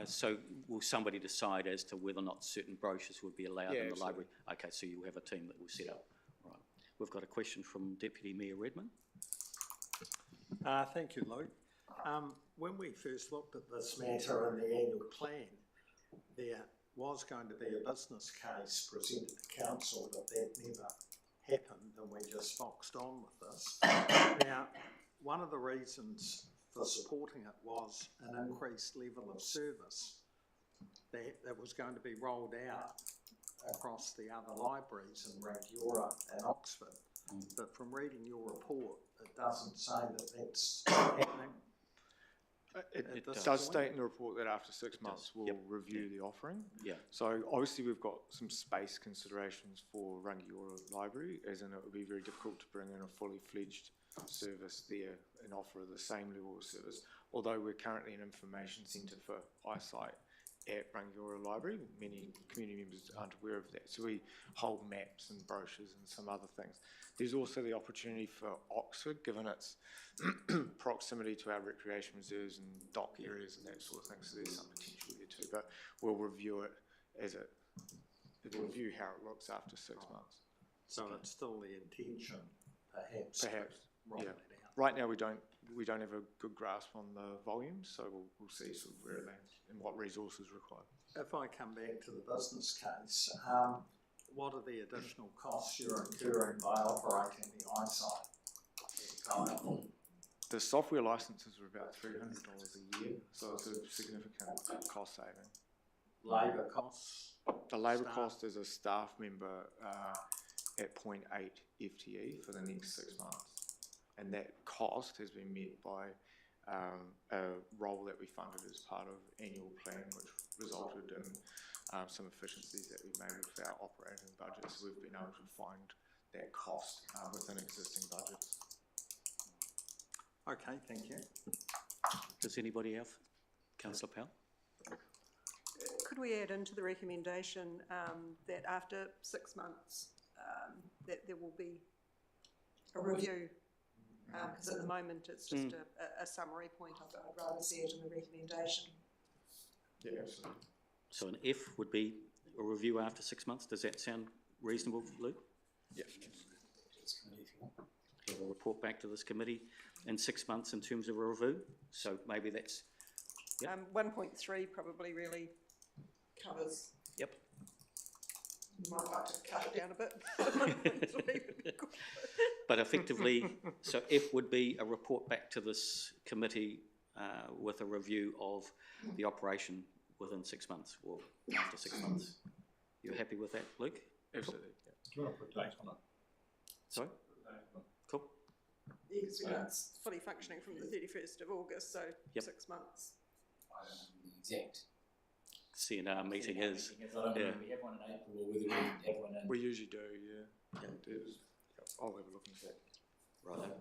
so will somebody decide as to whether or not certain brochures would be allowed in the library? Okay, so you have a team that will set up. Right. We've got a question from Deputy Mayor Redman. Thank you, Luke. When we first looked at this matter in the annual plan, there was going to be a business case presented to council, but that never happened, and we just boxed on with this. Now, one of the reasons for supporting it was an increased level of service that was going to be rolled out across the other libraries in Rangiora and Oxford. But from reading your report, it doesn't say that that's happening. It does state in the report that after 6 months we'll review the offering. Yeah. So obviously we've got some space considerations for Rangiora Library, as in it would be very difficult to bring in a fully fledged service there and offer the same level of service. Although we're currently an information centre for eyesight at Rangiora Library, many community members aren't aware of that. So we hold maps and brochures and some other things. There's also the opportunity for Oxford, given its proximity to our recreation reserves and dock areas and that sort of thing. So there's some potential there too. But we'll review it we'll review how it looks after 6 months. So it's still the intention, perhaps. Yeah. Right now we don't have a good grasp on the volumes, so we'll see sort of where it lands and what resources required. If I come back to the business case, what are the additional costs you're incurring by operating the eyesight? The software licenses are about $300 a year, so it's a significant cost saving. Labour costs? The labour Staff? cost is a staff member at 0.8 FTE for the next 6 months. And that cost has been met by a role that we funded as part of annual plan, which resulted in some efficiencies that we made with our operating budgets. We've been able to find that cost within existing budgets. Okay, thank you. Does anybody else? Councillor Powell? Could we add into the recommendation that after 6 months, that there will be a review? Because at the moment it's just a summary point. I'd rather see it in the recommendation. Yeah, absolutely. So an F would be a review after 6 months. Does that sound reasonable, Luke? Yeah. Have a report back to this committee in 6 months in terms of a review. So maybe that's... Yep. 1.3 probably really covers. Yep. You might like to cut it down a bit. But effectively, so F would be a report back to this committee with a review of the operation within 6 months or after 6 months. You're happy with that, Luke? Absolutely. Do you want to put dates on it? Sorry? Cool. Because it's fully functioning from the 31st of August, so Yep. 6 months. I don't know the exact. CNR meeting is. I don't know Yeah. whether we have one in April or whether we have one in. We usually do, yeah. I'll have a look into that. Right.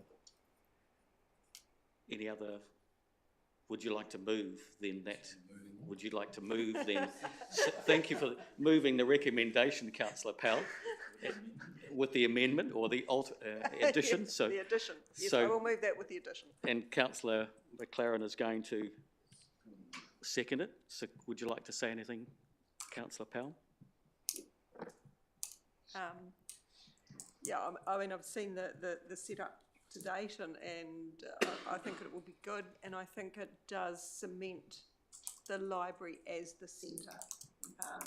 Any other, would you like to move then that, would you like to move then? Thank you for moving the recommendation, Councillor Powell, with the amendment or the addition. Yes, So the addition. Yes, so- I will move that with the addition. And Councillor McLaren is going to second it. So would you like to say anything, Councillor Powell? Yeah, I mean, I've seen the setup to date and I think it will be good, and I think it does cement the library as the centre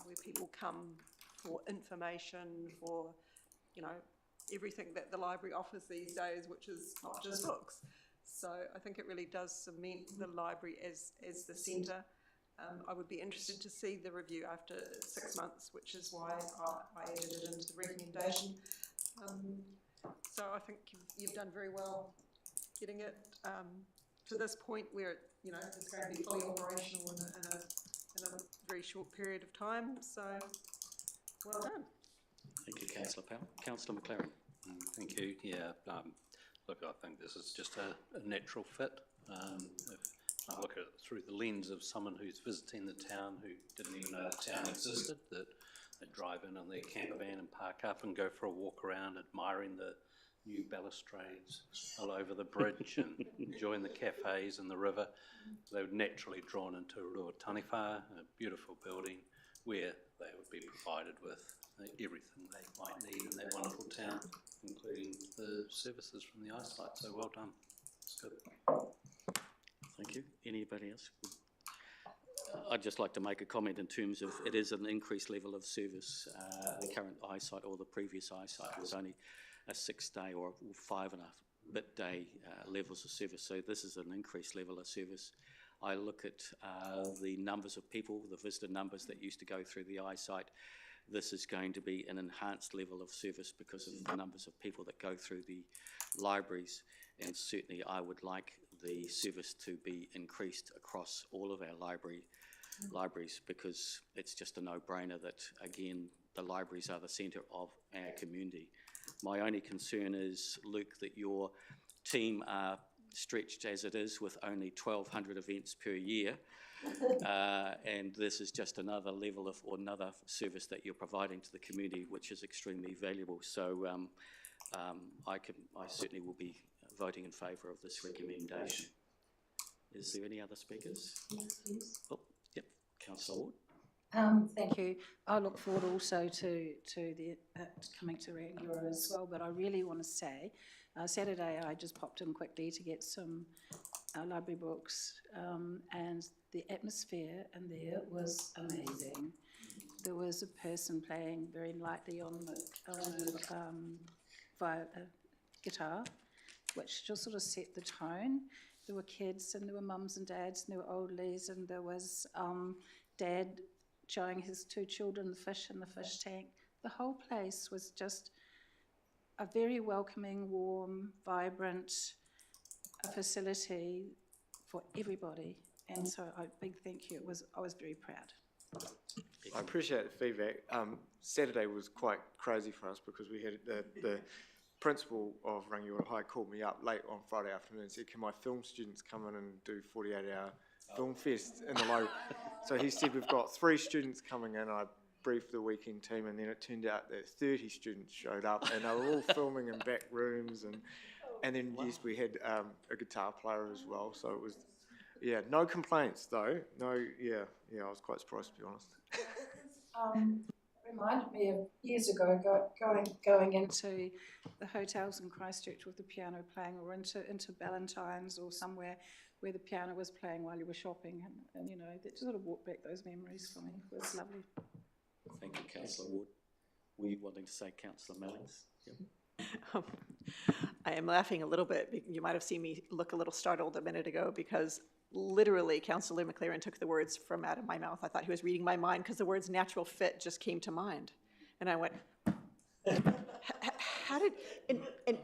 where people come for information, for, you know, everything that the library offers these days, which is not just books. So I think it really does cement the library as the centre. I would be interested to see the review after 6 months, which is why I added it into the recommendation. So I think you've done very well getting it to this point where you know it's going to be fully operational in a very short period of time. So well done. Thank you, Councillor Powell. Councillor McLaren. Thank you. Yeah, look, I think this is just a natural fit. If I look at it through the lens of someone who's visiting the town who didn't even know the town existed, that they drive in on their camper van and park up and go for a walk around admiring the new balustrades all over the bridge and enjoying the cafes and the river. They were naturally drawn into Ruataniwha, a beautiful building where they would be provided with everything they might need in that wonderful town, including the services from the eyesight. So well done. It's good. Thank you. Anybody else? I'd just like to make a comment in terms of it is an increased level of service. The current eyesight or the previous eyesight was only a 6 day or 5 and a bit day levels of service. So this is an increased level of service. I look at the numbers of people, the visitor numbers that used to go through the eyesight. This is going to be an enhanced level of service because of the numbers of people that go through the libraries. And certainly I would like the service to be increased across all of our libraries because it's just a no-brainer that, again, the libraries are the centre of our community. My only concern is, Luke, that your team are stretched as it is with only 1,200 events per year, and this is just another level of, or another service that you're providing to the community, which is extremely valuable. So I certainly will be voting in favour of this recommendation. Is there any other speakers? Yes, please. Oh, yep, Councillor Ward. Thank you. I look forward also to the coming to Rangiora as well, but I really want to say, Saturday I just popped in quickly to get some library books, and the atmosphere in there was amazing. there was a person playing very lightly on the guitar, which just sort of set the tone. There were kids, and there were mums and dads, and there were oldies, and there was Dad showing his 2 children the fish in the fish tank. The whole place was just a very welcoming, warm, vibrant facility for everybody. And so a big thank you. I was very proud. I appreciate the feedback. Saturday was quite crazy for us because we had the principal of Rangiora High called me up late on Friday afternoon and said, can my film students come in and do 48-hour film fest in the library? So he said, we've got 3 students coming in. I briefed the weekend team, and then it turned out that 30 students showed up, and they were all filming in back rooms, and then yes, we had a guitar player as well. So it was, yeah, no complaints though. No, yeah, I was quite surprised, to be honest. Reminded me of years ago going into the hotels in Christchurch with the piano playing, or into Ballantyne's or somewhere where the piano was playing while you were shopping, and you know, that sort of brought back those memories for me. It was lovely. Thank you, Councillor Ward. Were you wanting to say, Councillor Mellings? Yep. I am laughing a little bit. You might have seen me look a little startled a minute ago because literally Councillor McLaren took the words from out of my mouth. I thought he was reading my mind because the words natural fit just came to mind. And I went, how did,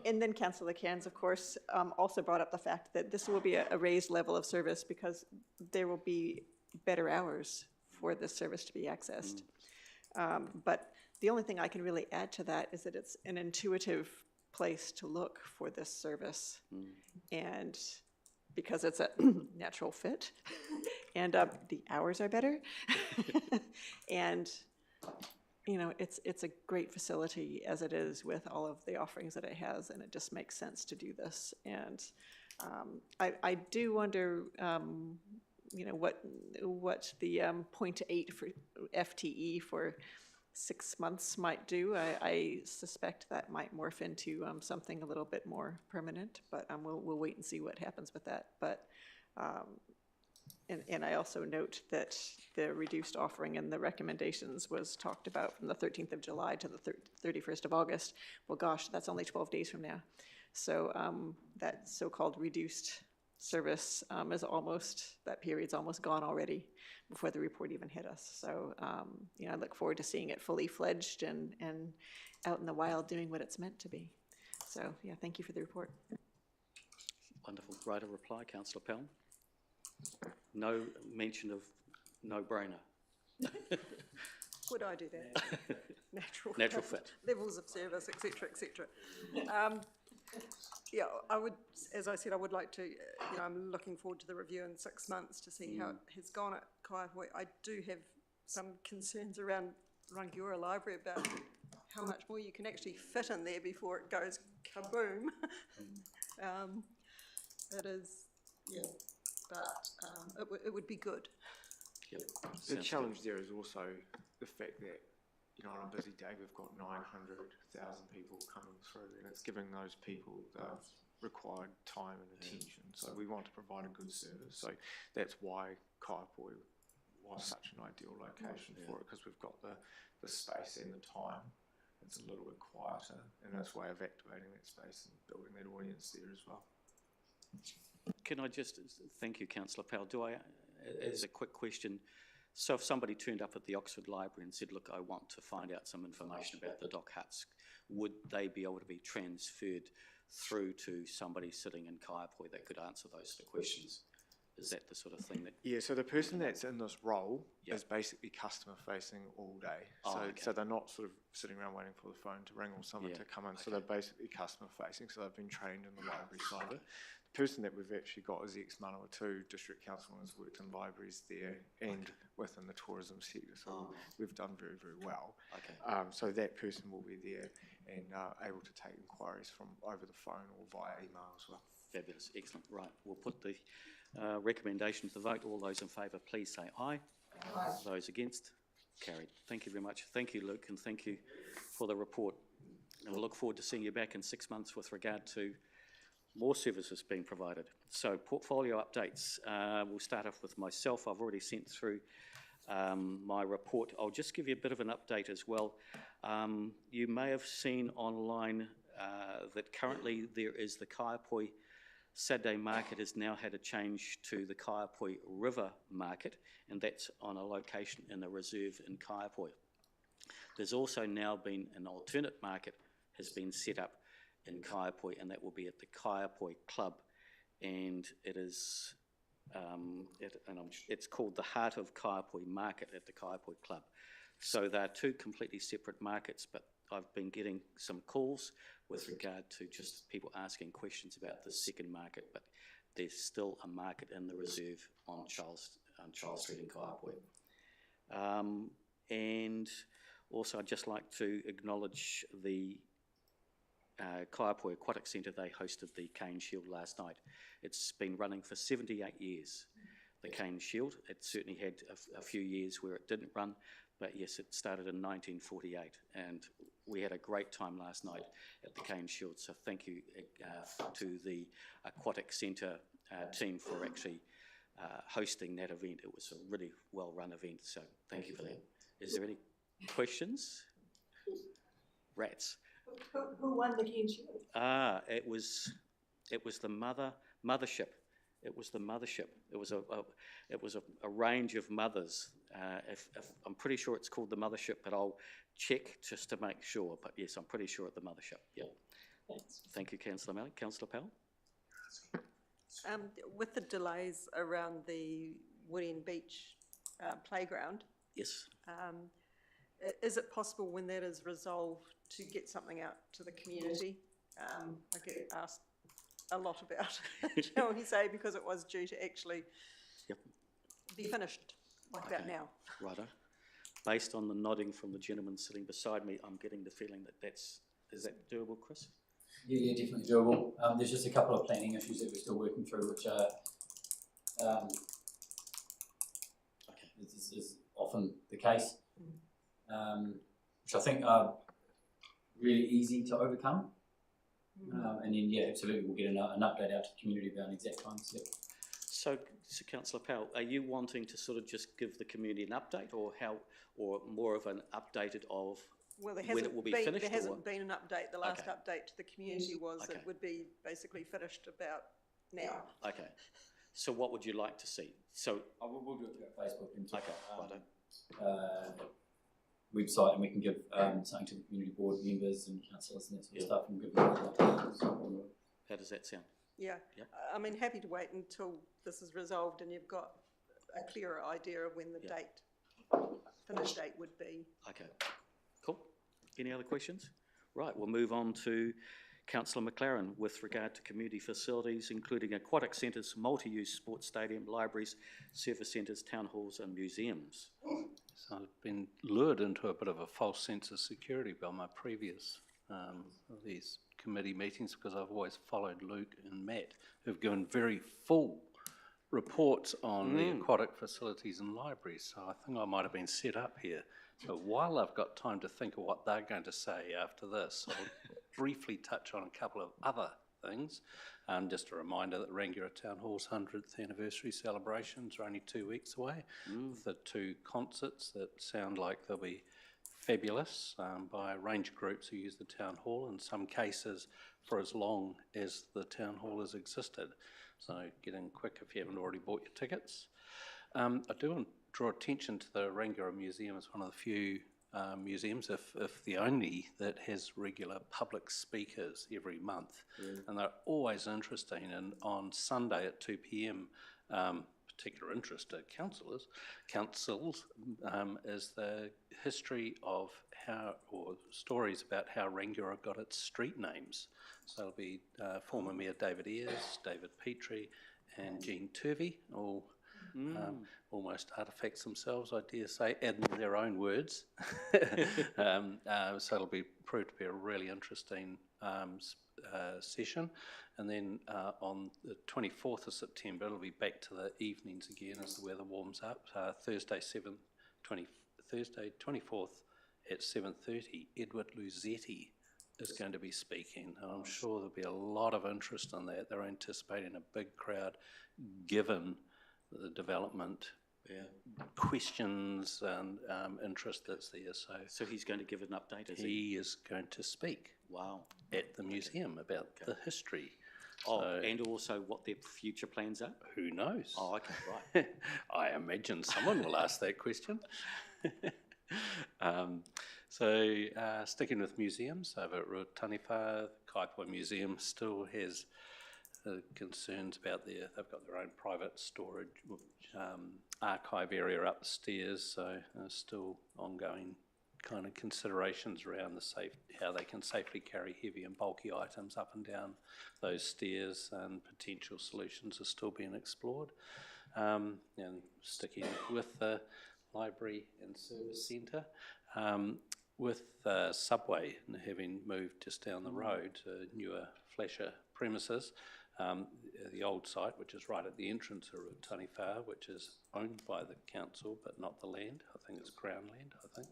and then Councillor Cairns, of course, also brought up the fact that this will be a raised level of service because there will be better hours for this service to be accessed. But the only thing I can really add to that is that it's an intuitive place to look for this service. And because it's a natural fit, and the hours are better, and you know, it's a great facility as it is with all of the offerings that it has, and it just makes sense to do this. And I do wonder, you know, what the 0.8 for FTE for 6 months might do. I suspect that might morph into something a little bit more permanent, but we'll wait and see what happens with that. But and I also note that the reduced offering and the recommendations was talked about from the 13th of July to the 31st of August. Well, gosh, that's only 12 days from now. So that so-called reduced service is almost, that period's almost gone already before the report even hit us. So, you know, I look forward to seeing it fully fledged and out in the wild doing what it's meant to be. So, yeah, thank you for the report. Wonderful. Right, a reply, Councillor Pelham. No mention of no-brainer. Would I do that? Natural fit. Levels of service, etc., etc. Yeah, I would, as I said, I would like to, you know, I'm looking forward to the review in 6 months to see how it has gone at Kaiapoi. I do have some concerns around Rangiora Library about how much more you can actually fit in there before it goes kaboom. It is, yeah, but it would be good. Yep. The challenge there is also the fact that, you know, on a busy day, we've got 900,000 people coming through, and it's giving those people the required time and attention. So we want to provide a good service. So that's why Kaiapoi was such an ideal location for it, because we've got the space and the time. It's a little bit quieter, and that's a way of activating that space and building that audience there as well. Can I just, thank you, Councillor Powell. Do I, as a quick question, so if somebody turned up at the Oxford Library and said, look, I want to find out some information about the dock huts, would they be able to be transferred through to somebody sitting in Kaiapoi that could answer those sort of questions? Is that the sort of thing that... Yeah, so the person that's in this role is basically customer facing all day. So they're not sort of sitting around waiting for the phone to ring or someone to come in. So they're basically customer facing, so they've been trained in the library side of it. The person that we've actually got is the ex-Manawatu District Council and has worked in libraries there and within the tourism sector. So we've done very, very well. So that person will be there and able to take inquiries from over the phone or via email as well. Fabulous, excellent. Right, we'll put the recommendation to the vote. All those in favour, please say aye. Aye. Those against? Carried. Thank you very much. Thank you, Luke, and thank you for the report. And we'll look forward to seeing you back in 6 months with regard to more services being provided. So portfolio updates. We'll start off with myself. I've already sent through my report. I'll just give you a bit of an update as well. You may have seen online that currently there is the Kaiapoi Saturday market has now had a change to the Kaiapoi River Market, and that's on a location in the reserve in Kaiapoi. There's also now been an alternate market has been set up in Kaiapoi, and that will be at the Kaiapoi Club, and it is it's called the Heart of Kaiapoi Market at the Kaiapoi Club. So they're two completely separate markets, but I've been getting some calls with regard to just people asking questions about the second market, but there's still a market in the reserve on Charles Street in Kaiapoi. And also I'd just like to acknowledge the Kaiapoi Aquatic Centre. They hosted the Cane Shield last night. It's been running for 78 years, the Cane Shield. It certainly had a few years where it didn't run, but yes, it started in 1948, and we had a great time last night at the Cane Shield. So thank you to the Aquatic Centre team for actually hosting that event. It was a really well-run event, so thank you for that. Is there any questions? Rats. Who won the Cane Shield? It was the mothership. It was the mothership. It was a range of mothers. If I'm pretty sure it's called the mothership, but I'll check just to make sure. But yes, I'm pretty sure at the mothership. Yeah. Thanks. Thank you, Councillor Malley. Councillor Powell. With the delays around the Woodian Beach playground, Yes. is it possible when that is resolved to get something out to the community? I get asked a lot about it, shall we say, because it was due to actually be finished like that now. Righto. Based on the nodding from the gentleman sitting beside me, I'm getting the feeling that is that doable, Chris? Yeah, definitely doable. There's just a couple of planning issues that we're still working through, which are is often the case, which I think are really easy to overcome. And then, yeah, absolutely, we'll get an update out to the community about exact times. Yep. So Councillor Powell, are you wanting to sort of just give the community an update, or more of an updated of when it will be finished? There hasn't been an update. The last update to the community was it would be basically finished about now. Okay. So what would you like to see? So we'll do it through Facebook and website, and we can give something to the community board members and councillors and that sort of stuff, and give them. How does that sound? Yeah. Yep. I mean, happy to wait until this is resolved and you've got a clearer idea of when the finish date would be. Okay, cool. Any other questions? Right, we'll move on to Councillor McLaren with regard to community facilities, including aquatic centres, multi-use sports stadium, libraries, service centres, town halls and museums. So I've been lured into a bit of a false sense of security by my previous these committee meetings, because I've always followed Luke and Matt, who've given very full reports on the aquatic facilities and libraries. So I think I might have been set up here. So while I've got time to think of what they're going to say after this, I'll briefly touch on a couple of other things. Just a reminder that Rangiora Town Hall's 100th anniversary celebrations are only 2 weeks away. With the 2 concerts that sound like they'll be fabulous by a range of groups who use the Town Hall, in some cases for as long as the Town Hall has existed. So get in quick if you haven't already bought your tickets. I do want to draw attention to the Rangiora Museum as one of the few museums, if the only, that has regular public speakers every month. And they're always interesting, and on Sunday at 2 p.m, particular interest to councils, is the history of how, or stories about how Rangiora got its street names. So it'll be former Mayor David Ayres, David Petrie and Jean Turvey, all almost artefacts themselves, I dare say, in their own words. So it'll be proved to be a really interesting session. And then on the 24th of September, it'll be back to the evenings again as the weather warms up. Thursday 24th at 7:30, Edward Luzetti is going to be speaking. And I'm sure there'll be a lot of interest in that. They're anticipating a big crowd, given the development questions and interest that's there. So he's going to give an update, is he? He is going to speak. Wow. At the museum about the history. Oh, So, and also what their future plans are? who knows? Oh, okay, right. I imagine someone will ask that question. Sticking with museums, over at Rotaniwha, Kaipoi Museum still has concerns about they've got their own private storage, archive area upstairs, so there's still ongoing kind of considerations around how they can safely carry heavy and bulky items up and down those stairs, and potential solutions are still being explored. And sticking with the library and service centre, with Subway having moved just down the road to newer, flasher premises, the old site, which is right at the entrance of Rotaniwha, which is owned by the council but not the land. I think it's Crown land, I think.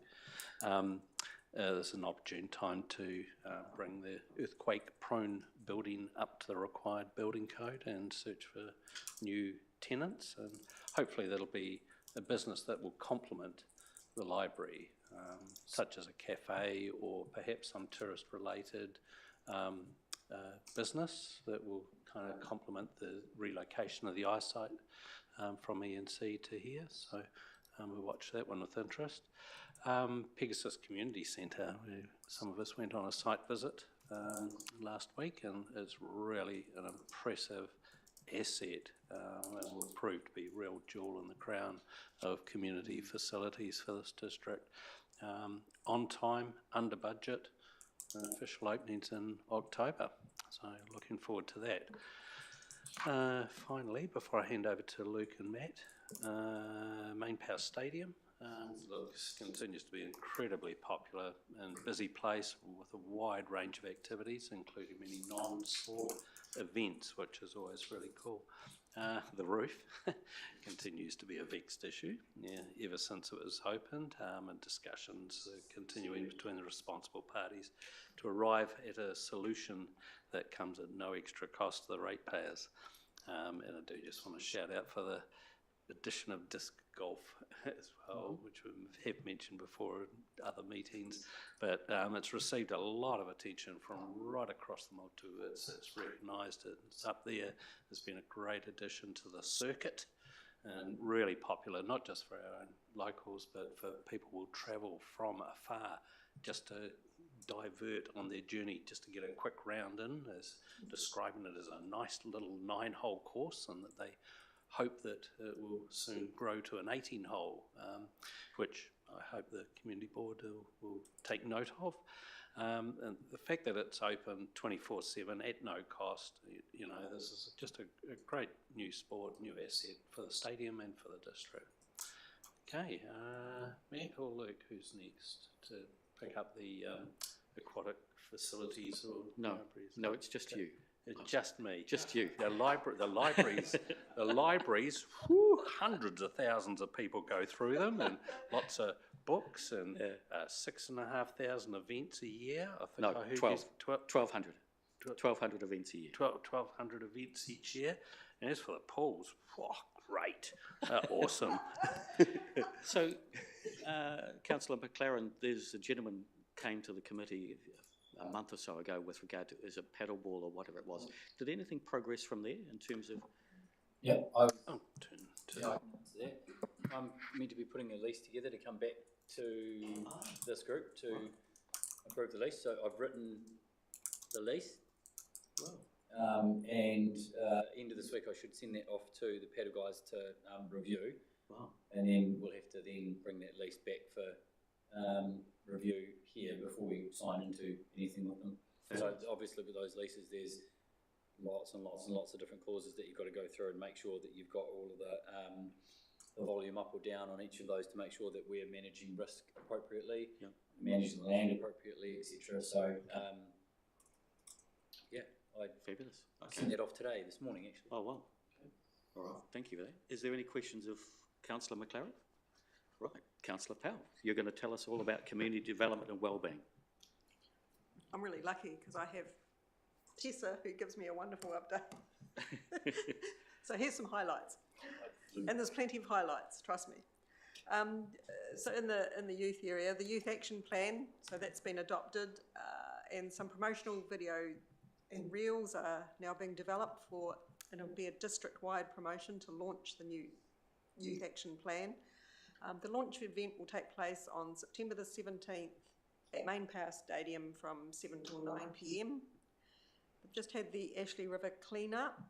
There's an opportune time to bring the earthquake-prone building up to the required building code and search for new tenants, and hopefully that'll be a business that will complement the library, such as a cafe or perhaps some tourist-related business that will kind of complement the relocation of the eyesight from ENC to here. So we'll watch that one with interest. Pegasus Community Centre, where some of us went on a site visit last week, and it's really an impressive asset and will prove to be a real jewel in the crown of community facilities for this district. On time, under budget, official openings in October, so looking forward to that. Finally, before I hand over to Luke and Matt, Main Power Stadium continues to be an incredibly popular and busy place with a wide range of activities, including many non-sport events, which is always really cool. The roof continues to be a vexed issue, ever since it was opened, and discussions are continuing between the responsible parties to arrive at a solution that comes at no extra cost to the ratepayers. And I do just want to shout out for the addition of disc golf as well, which we have mentioned before in other meetings, but it's received a lot of attention from right across the Motu. It's recognised, it's up there. It's been a great addition to the circuit and really popular, not just for our own locals, but for people who will travel from afar just to divert on their journey, just to get a quick round in, as describing it as a nice little 9-hole course, and that they hope that it will soon grow to an 18-hole, which I hope the community board will take note of. And the fact that it's open 24/7 at no cost, you know, this is just a great new sport, new asset for the stadium and for the district. Okay, Matt or Luke, who's next to pick up the aquatic facilities or libraries? No, it's just you. It's just me. Just you. The libraries, whew, hundreds of thousands of people go through them, and lots of books, and 6,500 events a year. I think No, I heard 1,200. 1,200 events a year. 1,200 events each year. And as for the pools, oh, great, awesome. So, Councillor McLaren, there's a gentleman came to the committee a month or so ago with regard to, is it paddleball or whatever it was. Did anything progress from there in terms of? Yeah, I'm meant to be putting a lease together to come back to this group to approve the lease. So I've written the lease. Wow. And end of this week I should send that off to the paddle guys to review. Wow. And then we'll have to then bring that lease back for review here before we sign into anything with them. So obviously with those leases there's lots and lots and lots of different clauses that you've got to go through and make sure that you've got all of the volume up or down on each of those to make sure that we're managing risk appropriately, managing the land appropriately, etc. So yeah, I Fabulous. sent that off today, this morning actually. Oh, wow. All right, thank you for that. Is there any questions of Councillor McLaren? Right, Councillor Powell, you're going to tell us all about community development and wellbeing. I'm really lucky because I have Tessa who gives me a wonderful update. So here's some highlights. And there's plenty of highlights, trust me. So in the youth area, the youth action plan, so that's been adopted, and some promotional video and reels are now being developed and it'll be a district-wide promotion to launch the new youth action plan. The launch event will take place on September the 17th at Main Power Stadium from 7 till 9 p.m. We've just had the Ashley River clean-up.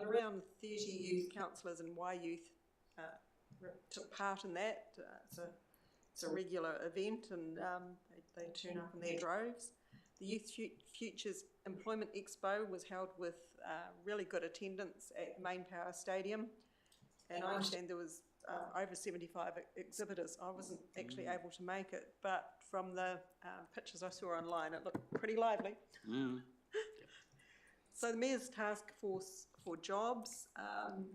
Around 30 youth councillors and Y Youth took part in that. It's a regular event, and they turn up in their droves. The Youth Futures Employment Expo was held with really good attendance at Main Power Stadium, and I understand there was over 75 exhibitors. I wasn't actually able to make it, but from the pictures I saw online, it looked pretty lively. So the Mayor's Task Force for Jobs,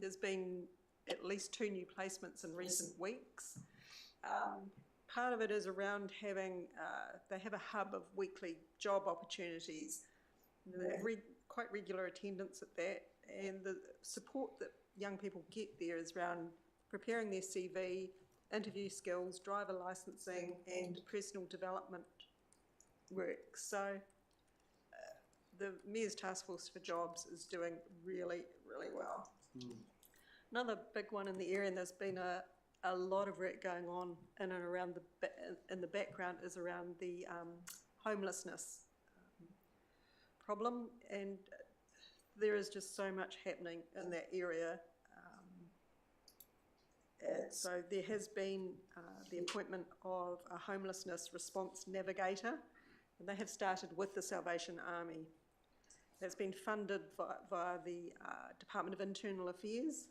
there's been at least 2 new placements in recent weeks. Part of it is around having, they have a hub of weekly job opportunities. They have quite regular attendance at that, and the support that young people get there is around preparing their CV, interview skills, driver licensing, and personal development work. So the Mayor's Task Force for Jobs is doing really, really well. Another big one in the area, and there's been a lot of work going on in and around in the background, is around the homelessness problem, and there is just so much happening in that area. So there has been the appointment of a homelessness response navigator, and they have started with the Salvation Army. That's been funded via the Department of Internal Affairs,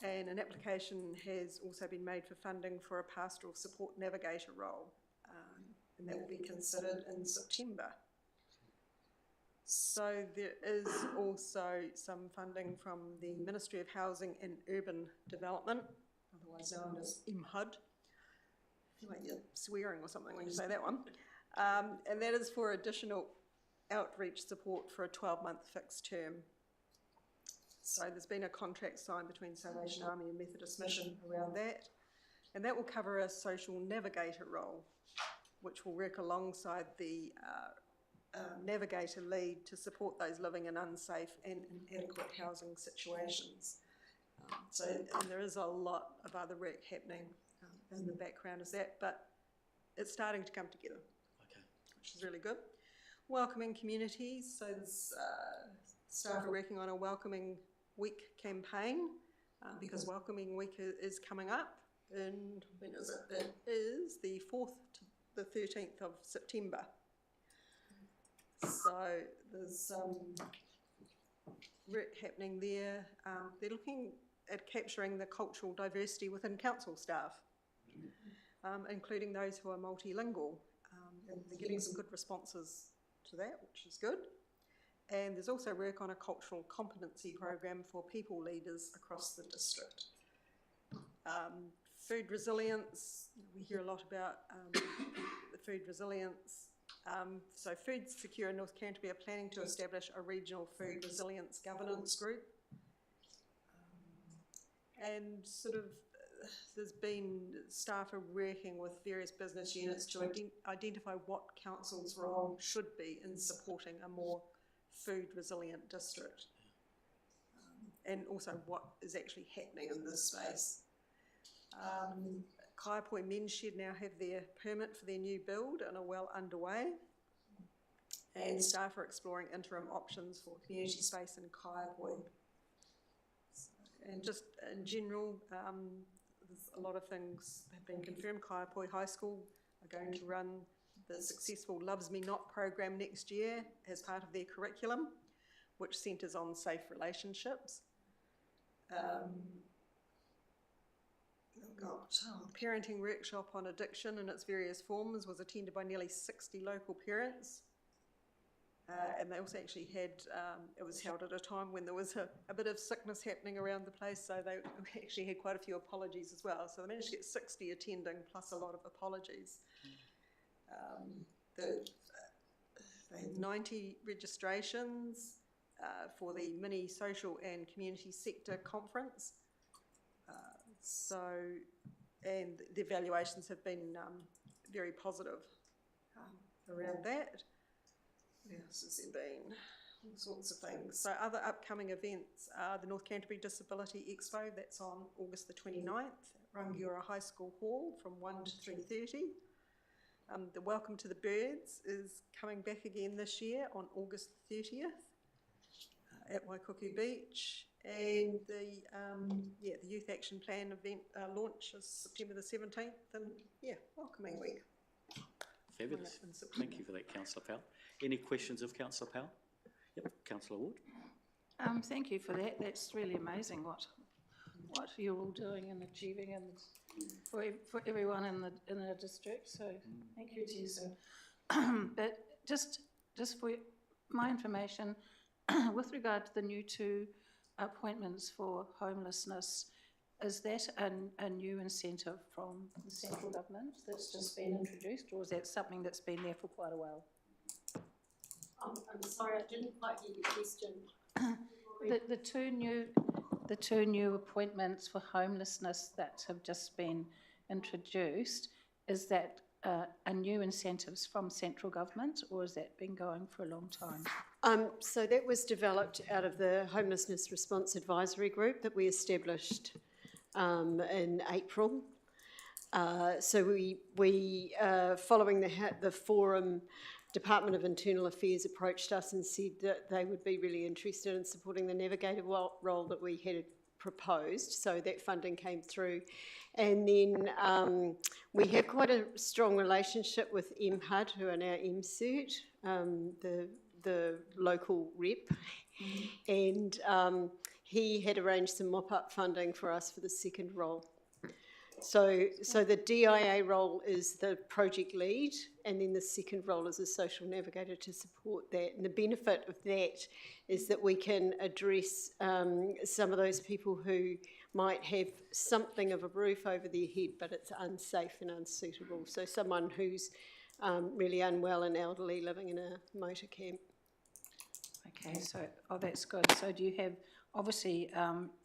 and an application has also been made for funding for a pastoral support navigator role, and that will be considered in September. So there is also some funding from the Ministry of Housing and Urban Development, otherwise known as MHUD. I feel like you're swearing or something when you say that one. And that is for additional outreach support for a 12-month fixed term. So there's been a contract signed between Salvation Army and Methodist Mission around that, and that will cover a social navigator role, which will work alongside the navigator lead to support those living in unsafe and inadequate housing situations. So there is a lot of other work happening in the background as that, but it's starting to come together, which is really good. Welcoming communities, so there's staff are working on a Welcoming Week campaign, because Welcoming Week is coming up, and when is it? It is the 4th to the 13th of September. So there's work happening there. They're looking at capturing the cultural diversity within council staff, including those who are multilingual, and they're getting some good responses to that, which is good. And there's also work on a cultural competency program for people leaders across the district. Food resilience, we hear a lot about the food resilience. So Food Secure in North Canterbury are planning to establish a regional food resilience governance group. And sort of there's been staff are working with various business units to identify what council's role should be in supporting a more food resilient district, and also what is actually happening in this space. Kaiapoi Men's Shed now have their permit for their new build and are well underway, and staff are exploring interim options for community space in Kaiapoi. And just in general, there's a lot of things that have been confirmed. Kaiapoi High School are going to run the successful Loves Me Not program next year as part of their curriculum, which centres on safe relationships. Parenting workshop on addiction in its various forms was attended by nearly 60 local parents. And they also actually had, it was held at a time when there was a bit of sickness happening around the place, so they actually had quite a few apologies as well. So they managed to get 60 attending, plus a lot of apologies. They had 90 registrations for the mini social and community sector conference, And the evaluations have been very positive around that. What else has there been? All sorts of things. So other upcoming events are the North Canterbury Disability Expo, that's on August the 29th at Rangiora High School Hall from 1 to 3:30. The Welcome to the Birds is coming back again this year on August 30th at Waikuku Beach. And the Youth Action Plan event launch is September the 17th, and welcoming week. Fabulous. Thank you for that, Councillor Powell. Any questions of Councillor Powell? Yep, Councillor Ward. Thank you for that. That's really amazing what you're all doing and achieving, and for everyone in the district. So thank you, Tessa. But just for my information, with regard to the new 2 appointments for homelessness, is that a new incentive from the central government that's just been introduced, or is that something that's been there for quite a while? I'm sorry, I didn't quite hear your question. The two new appointments for homelessness that have just been introduced, is that a new incentives from central government, or has that been going for a long time? So that was developed out of the Homelessness Response Advisory Group that we established in April. So we following the forum, Department of Internal Affairs approached us and said that they would be really interested in supporting the navigator role that we had proposed, so that funding came through. And then we have quite a strong relationship with MHUD, who are now MCERT, the local rep, and he had arranged some mop-up funding for us for the second role. So the DIA role is the project lead, and then the second role is a social navigator to support that. And the benefit of that is that we can address some of those people who might have something of a roof over their head, but it's unsafe and unsuitable. So someone who's really unwell and elderly living in a motor camp. Okay, so that's good. So do you have, obviously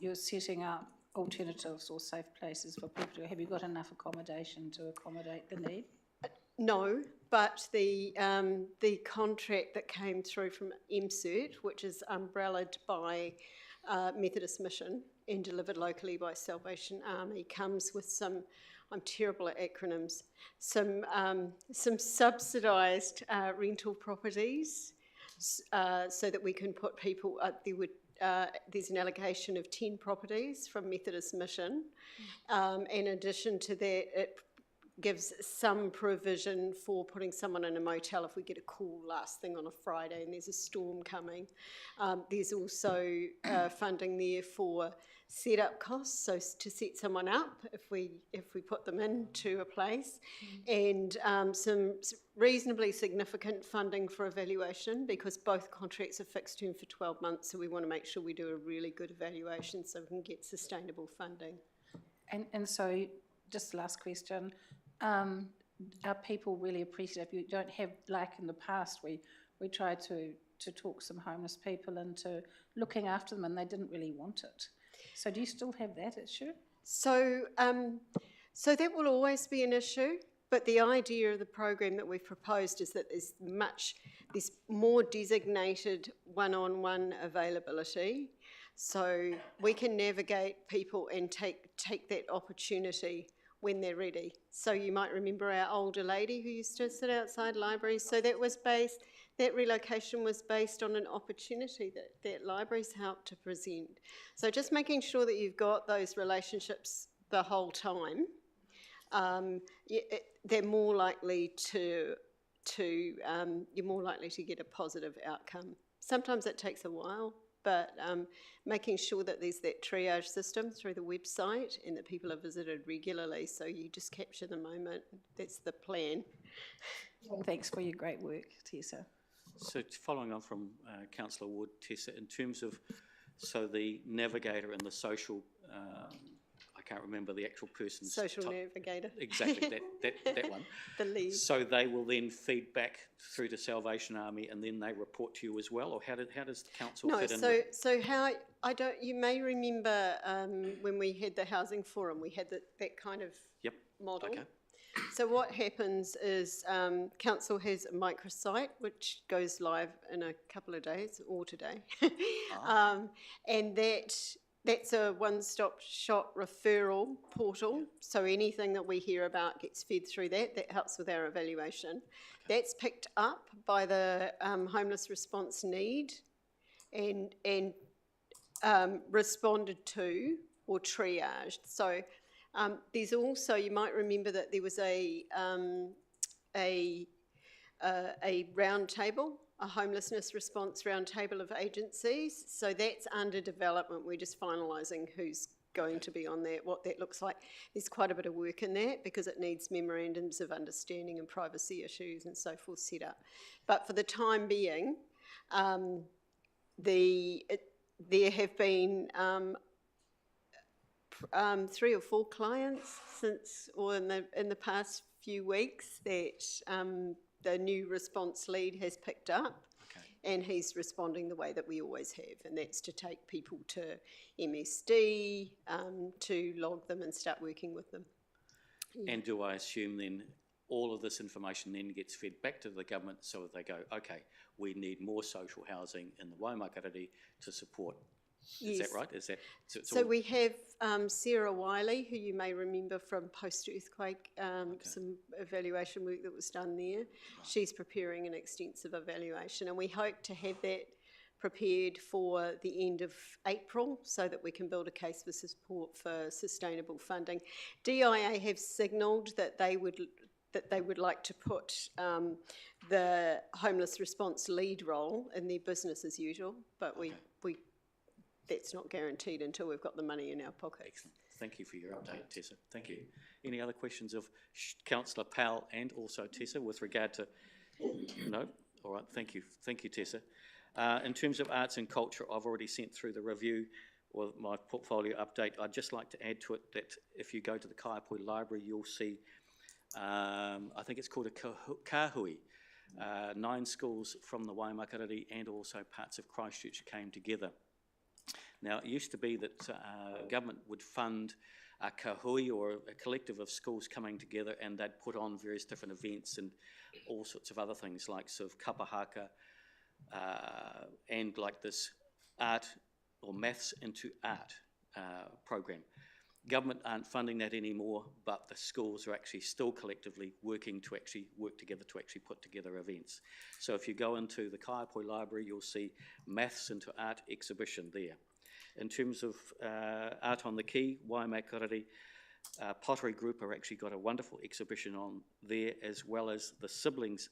you're setting up alternatives or safe places for people to, have you got enough accommodation to accommodate the need? No, but the contract that came through from MCERT, which is umbrellaed by Methodist Mission and delivered locally by Salvation Army, comes with some, I'm terrible at acronyms, some subsidised rental properties, so that we can put people up. There's an allocation of 10 properties from Methodist Mission. In addition to that, it gives some provision for putting someone in a motel if we get a call last thing on a Friday and there's a storm coming. There's also funding there for set-up costs, so to set someone up if we put them into a place, and some reasonably significant funding for evaluation, because both contracts are fixed term for 12 months, so we want to make sure we do a really good evaluation so we can get sustainable funding. And so, just the last question, are people really appreciative? You don't have, like in the past, we tried to talk some homeless people into looking after them and they didn't really want it. So do you still have that issue? So that will always be an issue, but the idea of the program that we've proposed is that there's more designated one-on-one availability, so we can navigate people and take that opportunity when they're ready. So you might remember our older lady who used to sit outside libraries. So that relocation was based on an opportunity that libraries helped to present. So just making sure that you've got those relationships the whole time, they're more likely to you're more likely to get a positive outcome. Sometimes it takes a while, but making sure that there's that triage system through the website and that people are visited regularly, so you just capture the moment. That's the plan. Thanks for your great work, Tessa. So following on from Councillor Ward, Tessa, in terms of, so the navigator and the social, can't remember the actual person's. Social navigator. Exactly, that one. The lead. So they will then feed back through to Salvation Army, and then they report to you as well, or how does the council fit in? No, so how, you may remember when we had the housing forum, we had that kind of model. Okay. So what happens is council has a microsite which goes live in a couple of days, or today, and that's a one-stop shop referral portal. So anything that we hear about gets fed through that. That helps with our evaluation. That's picked up by the homeless response need and responded to or triaged. So there's also, you might remember that there was a round table, a homelessness response round table of agencies. So that's under development. We're just finalising who's going to be on that, what that looks like. There's quite a bit of work in that because it needs memorandums of understanding and privacy issues and so forth set up. But for the time being, there have been 3 or 4 clients in the past few weeks that the new response lead has picked up, and he's responding the way that we always have, and that's to take people to MSD, to log them and start working with them. And do I assume then all of this information then gets fed back to the government so that they go, okay, we need more social housing in the waimakariri to support? Is that right? Is that so we have Sarah Wiley, who you may remember from post-earthquake, some evaluation work that was done there. Right. She's preparing an extensive evaluation, and we hope to have that prepared for the end of April so that we can build a case for support for sustainable funding. DIA have signalled that they would like to put the homeless response lead role in their business as usual, but that's not guaranteed until we've got the money in our pocket. Excellent. Thank you for your update, Tessa. Thank you. Any other questions of Councillor Powell and also Tessa with regard to... No? All right, thank you. Thank you, Tessa. In terms of arts and culture, I've already sent through the review or my portfolio update. I'd just like to add to it that if you go to the Kaiapoi Library, you'll see, I think it's called a kahui. 9 schools from the Waimakariri and also parts of Christchurch came together. Now, it used to be that government would fund a kahui or a collective of schools coming together, and they'd put on various different events and all sorts of other things like sort of kapahaka and like this art or maths into art program. Government aren't funding that anymore, but the schools are actually still collectively working to actually work together to actually put together events. So if you go into the Kaiapoi Library, you'll see maths into art exhibition there. In terms of Art on the Quay, Waimakariri Pottery Group have actually got a wonderful exhibition on there, as well as the siblings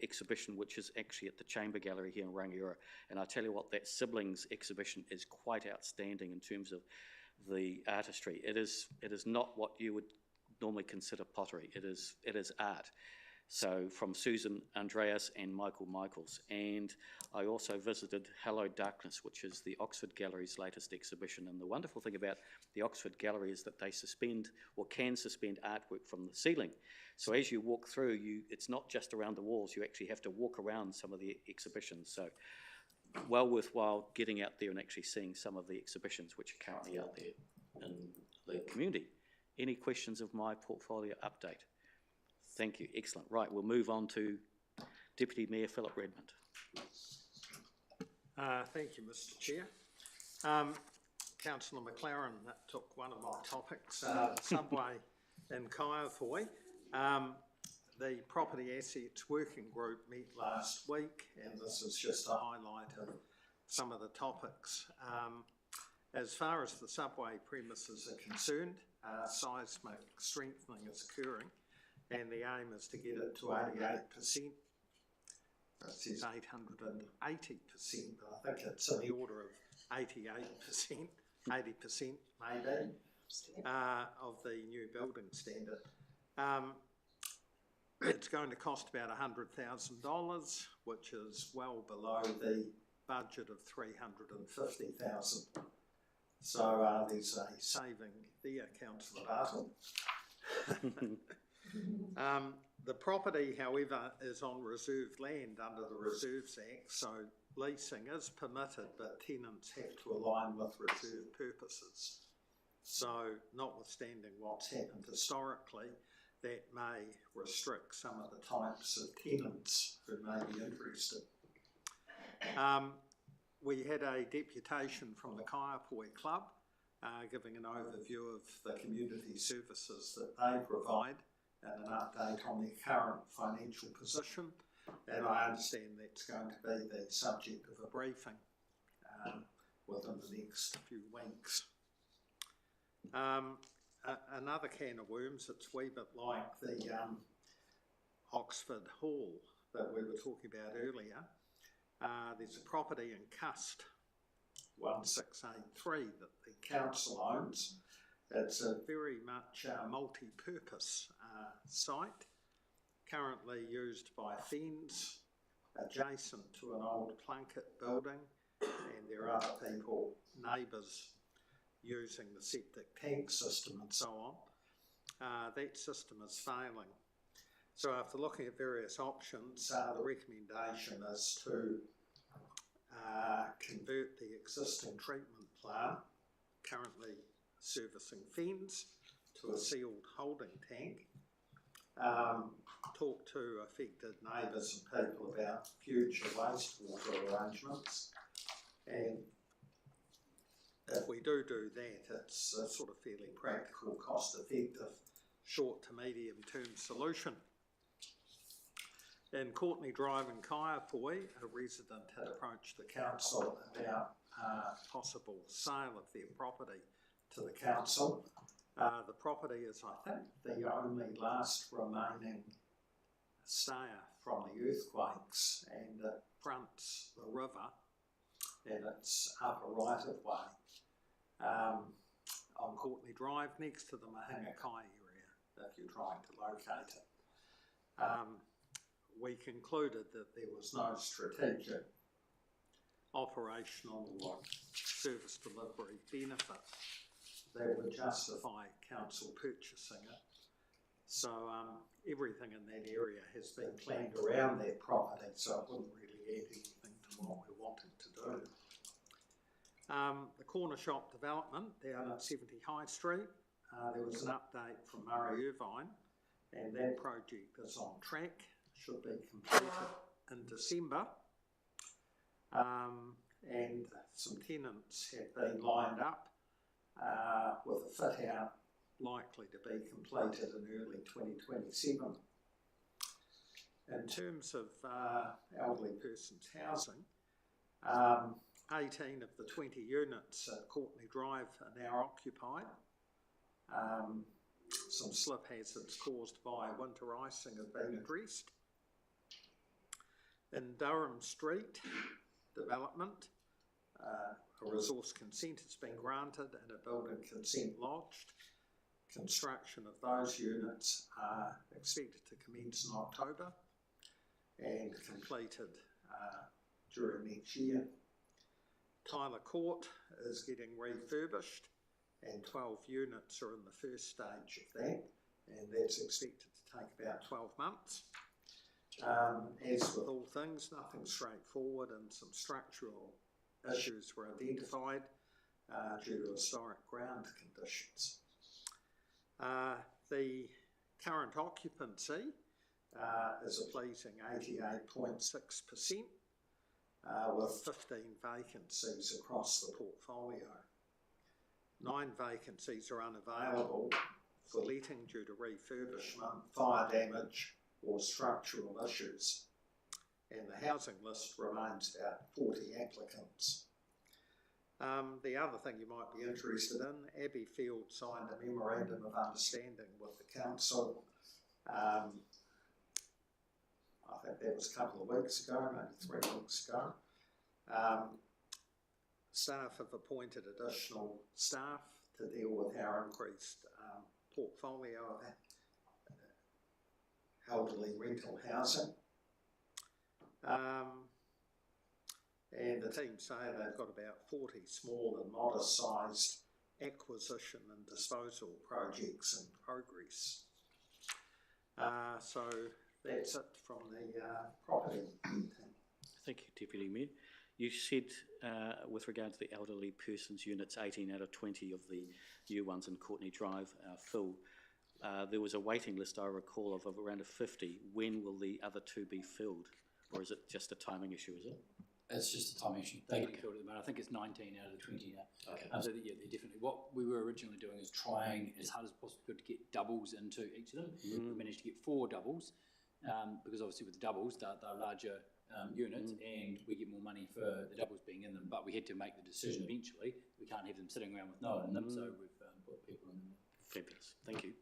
exhibition, which is actually at the Chamber Gallery here in Rangiora. And I tell you what, that siblings exhibition is quite outstanding in terms of the artistry. It is not what you would normally consider pottery. It is art. So from Susan Andreas and Michael Michaels. And I also visited Hello Darkness, which is the Oxford Gallery's latest exhibition. And the wonderful thing about the Oxford Gallery is that they suspend or can suspend artwork from the ceiling. So as you walk through, it's not just around the walls, you actually have to walk around some of the exhibitions. So well worthwhile getting out there and actually seeing some of the exhibitions which are currently out there in the community. Any questions of my portfolio update? Thank you. Excellent. Right, we'll move on to Deputy Mayor Philip Redmond. Thank you, Mr. Chair. Councillor McLaren took one of my topics, subway in Kaiapoi. The Property Assets Working Group met last week, and this is just a highlight of some of the topics. As far as the subway premises are concerned, seismic strengthening is occurring, and the aim is to get it to 88%. It says 880%, but I think it's in the order of 88%, 80% maybe, of the new building standard. It's going to cost about $100,000, which is well below the budget of $350,000. So there's a saving there, Councillor Bartle. The property, however, is on reserved land under the Reserves Act, so leasing is permitted, but tenants have to align with reserved purposes. So notwithstanding what's happened historically, that may restrict some of the types of tenants who may be interested. We had a deputation from the Kaiapoi Club giving an overview of the community services that they provide and an update on their current financial position. And I understand that's going to be the subject of a briefing within the next few weeks. Another can of worms, it's a wee bit like the Oxford Hall that we were talking about earlier. There's a property in Cust, 1683, that the council owns. It's a very much multi-purpose site, currently used by Fens, adjacent to an old Plunkett building, and there are other people, neighbours, using the septic tank system and so on. That system is failing. So after looking at various options, the recommendation is to convert the existing treatment plant, currently servicing Fens, to a sealed holding tank. Talk to affected neighbours and people about future wastewater arrangements, and if we do that, it's a sort of fairly practical, cost-effective, short to medium-term solution. In Courtney Drive in Kaiapoi, a resident had approached the council about possible sale of their property to the council. The property is, I think, the only last remaining stayer from the earthquakes, and it fronts the river and it's upper right of way on Courtney Drive next to the Mahingakai area, if you're trying to locate it. We concluded that there was no strategic, operational or service delivery benefit that would justify council purchasing it. So everything in that area has been planned around that property, so it wouldn't really add anything to what we're wanting to do. The corner shop development down at 70 High Street, there was an update from Murray Irvine, and that project is on track, should be completed in December. And some tenants have been lined up with a fit out likely to be completed in early 2027. In terms of elderly persons housing, 18 of the 20 units at Courtney Drive are now occupied. Some slip hazards caused by winter icing have been addressed. In Durham Street development, a resource consent has been granted and a building consent lodged. Construction of those units are expected to commence in October and completed during next year. Tyler Court is getting refurbished and 12 units are in the first stage of that, and that's expected to take about 12 months. As with all things, nothing straightforward, and some structural issues were identified due to historic ground conditions. The current occupancy is a pleasing 88.6%, with 15 vacancies across the portfolio. 9 vacancies are unavailable for letting due to refurbishment, fire damage or structural issues, and the housing list remains about 40 applicants. The other thing you might be interested in, Abbeyfield signed a memorandum of understanding with the council. I think that was a couple of weeks ago, maybe 3 weeks ago. Staff have appointed additional staff to deal with our increased portfolio of elderly rental housing. And the team say they've got about 40 small and modest-sized acquisition and disposal projects in progress. So that's it from the property. Thank you, Deputy Mayor. You said with regard to the elderly persons units, 18 out of 20 of the new ones in Courtney Drive are full. There was a waiting list, I recall, of around 50. When will the other two be filled? Or is it just a timing issue, is it? It's just a timing issue. They get filled at the moment. I think it's 19 out of the 20 now. Okay. So yeah, they're definitely. What we were originally doing is trying as hard as possible to get doubles into each of them. We managed to get 4 doubles because obviously with the doubles, they're larger units and we get more money for the doubles being in them. But we had to make the decision eventually. We can't have them sitting around with no one in them, so we've put people in them. Fabulous. Thank you.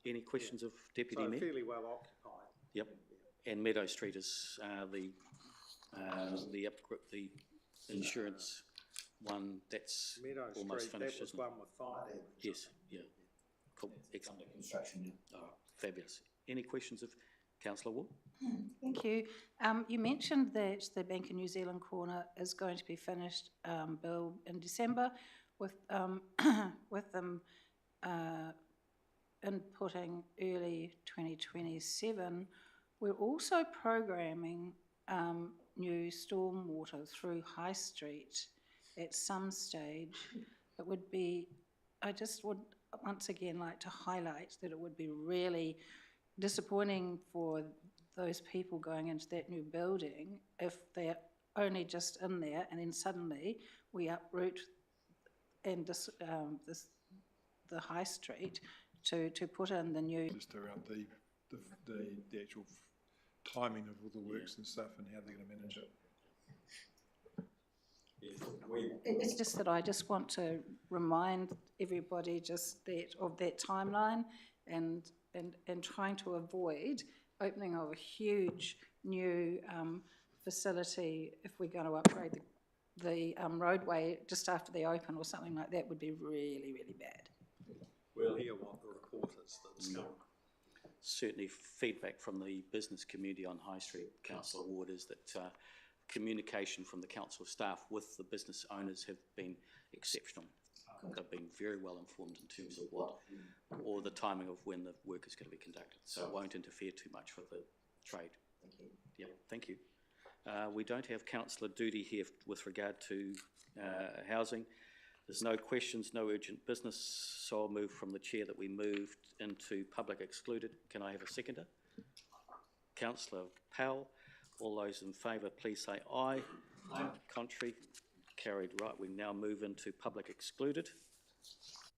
Any questions of Deputy Mayor? Fairly well occupied. Yep. And Meadow Street is the insurance one that's Meadow almost Street, finished, that was isn't it? one with fire damage. Yes, yeah. Cool, excellent. Under construction now. All right, fabulous. Any questions of Councillor Ward? Thank you. You mentioned that the Bank of New Zealand corner is going to be finished, Bill, in December with them inputting early 2027. We're also programming new stormwater through High Street at some stage. It would be, I just would once again like to highlight that it would be really disappointing for those people going into that new building if they're only just in there and then suddenly we uproot and the High Street to put in the new. Just around the actual timing of all the works and stuff and how they're going to manage it. It's just that I just want to remind everybody just that of that timeline and trying to avoid opening of a huge new facility if we're going to upgrade the roadway just after they open or something like that would be really, really bad. We'll hear what the report is that's coming. Certainly feedback from the business community on High Street, Councillor Ward, is that communication from the council staff with the business owners have been exceptional. They've been very well informed in terms of what, or the timing of when the work is going to be conducted. So it won't interfere too much with the trade. Thank you. Yeah, thank you. We don't have Councillor Doody here with regard to housing. There's no questions, no urgent business, so I'll move from the chair that we moved into public excluded. Can I have a seconder? Councillor Powell. All those in favour, please say aye. Aye. Contrary? Carried. Right, we now move into public excluded.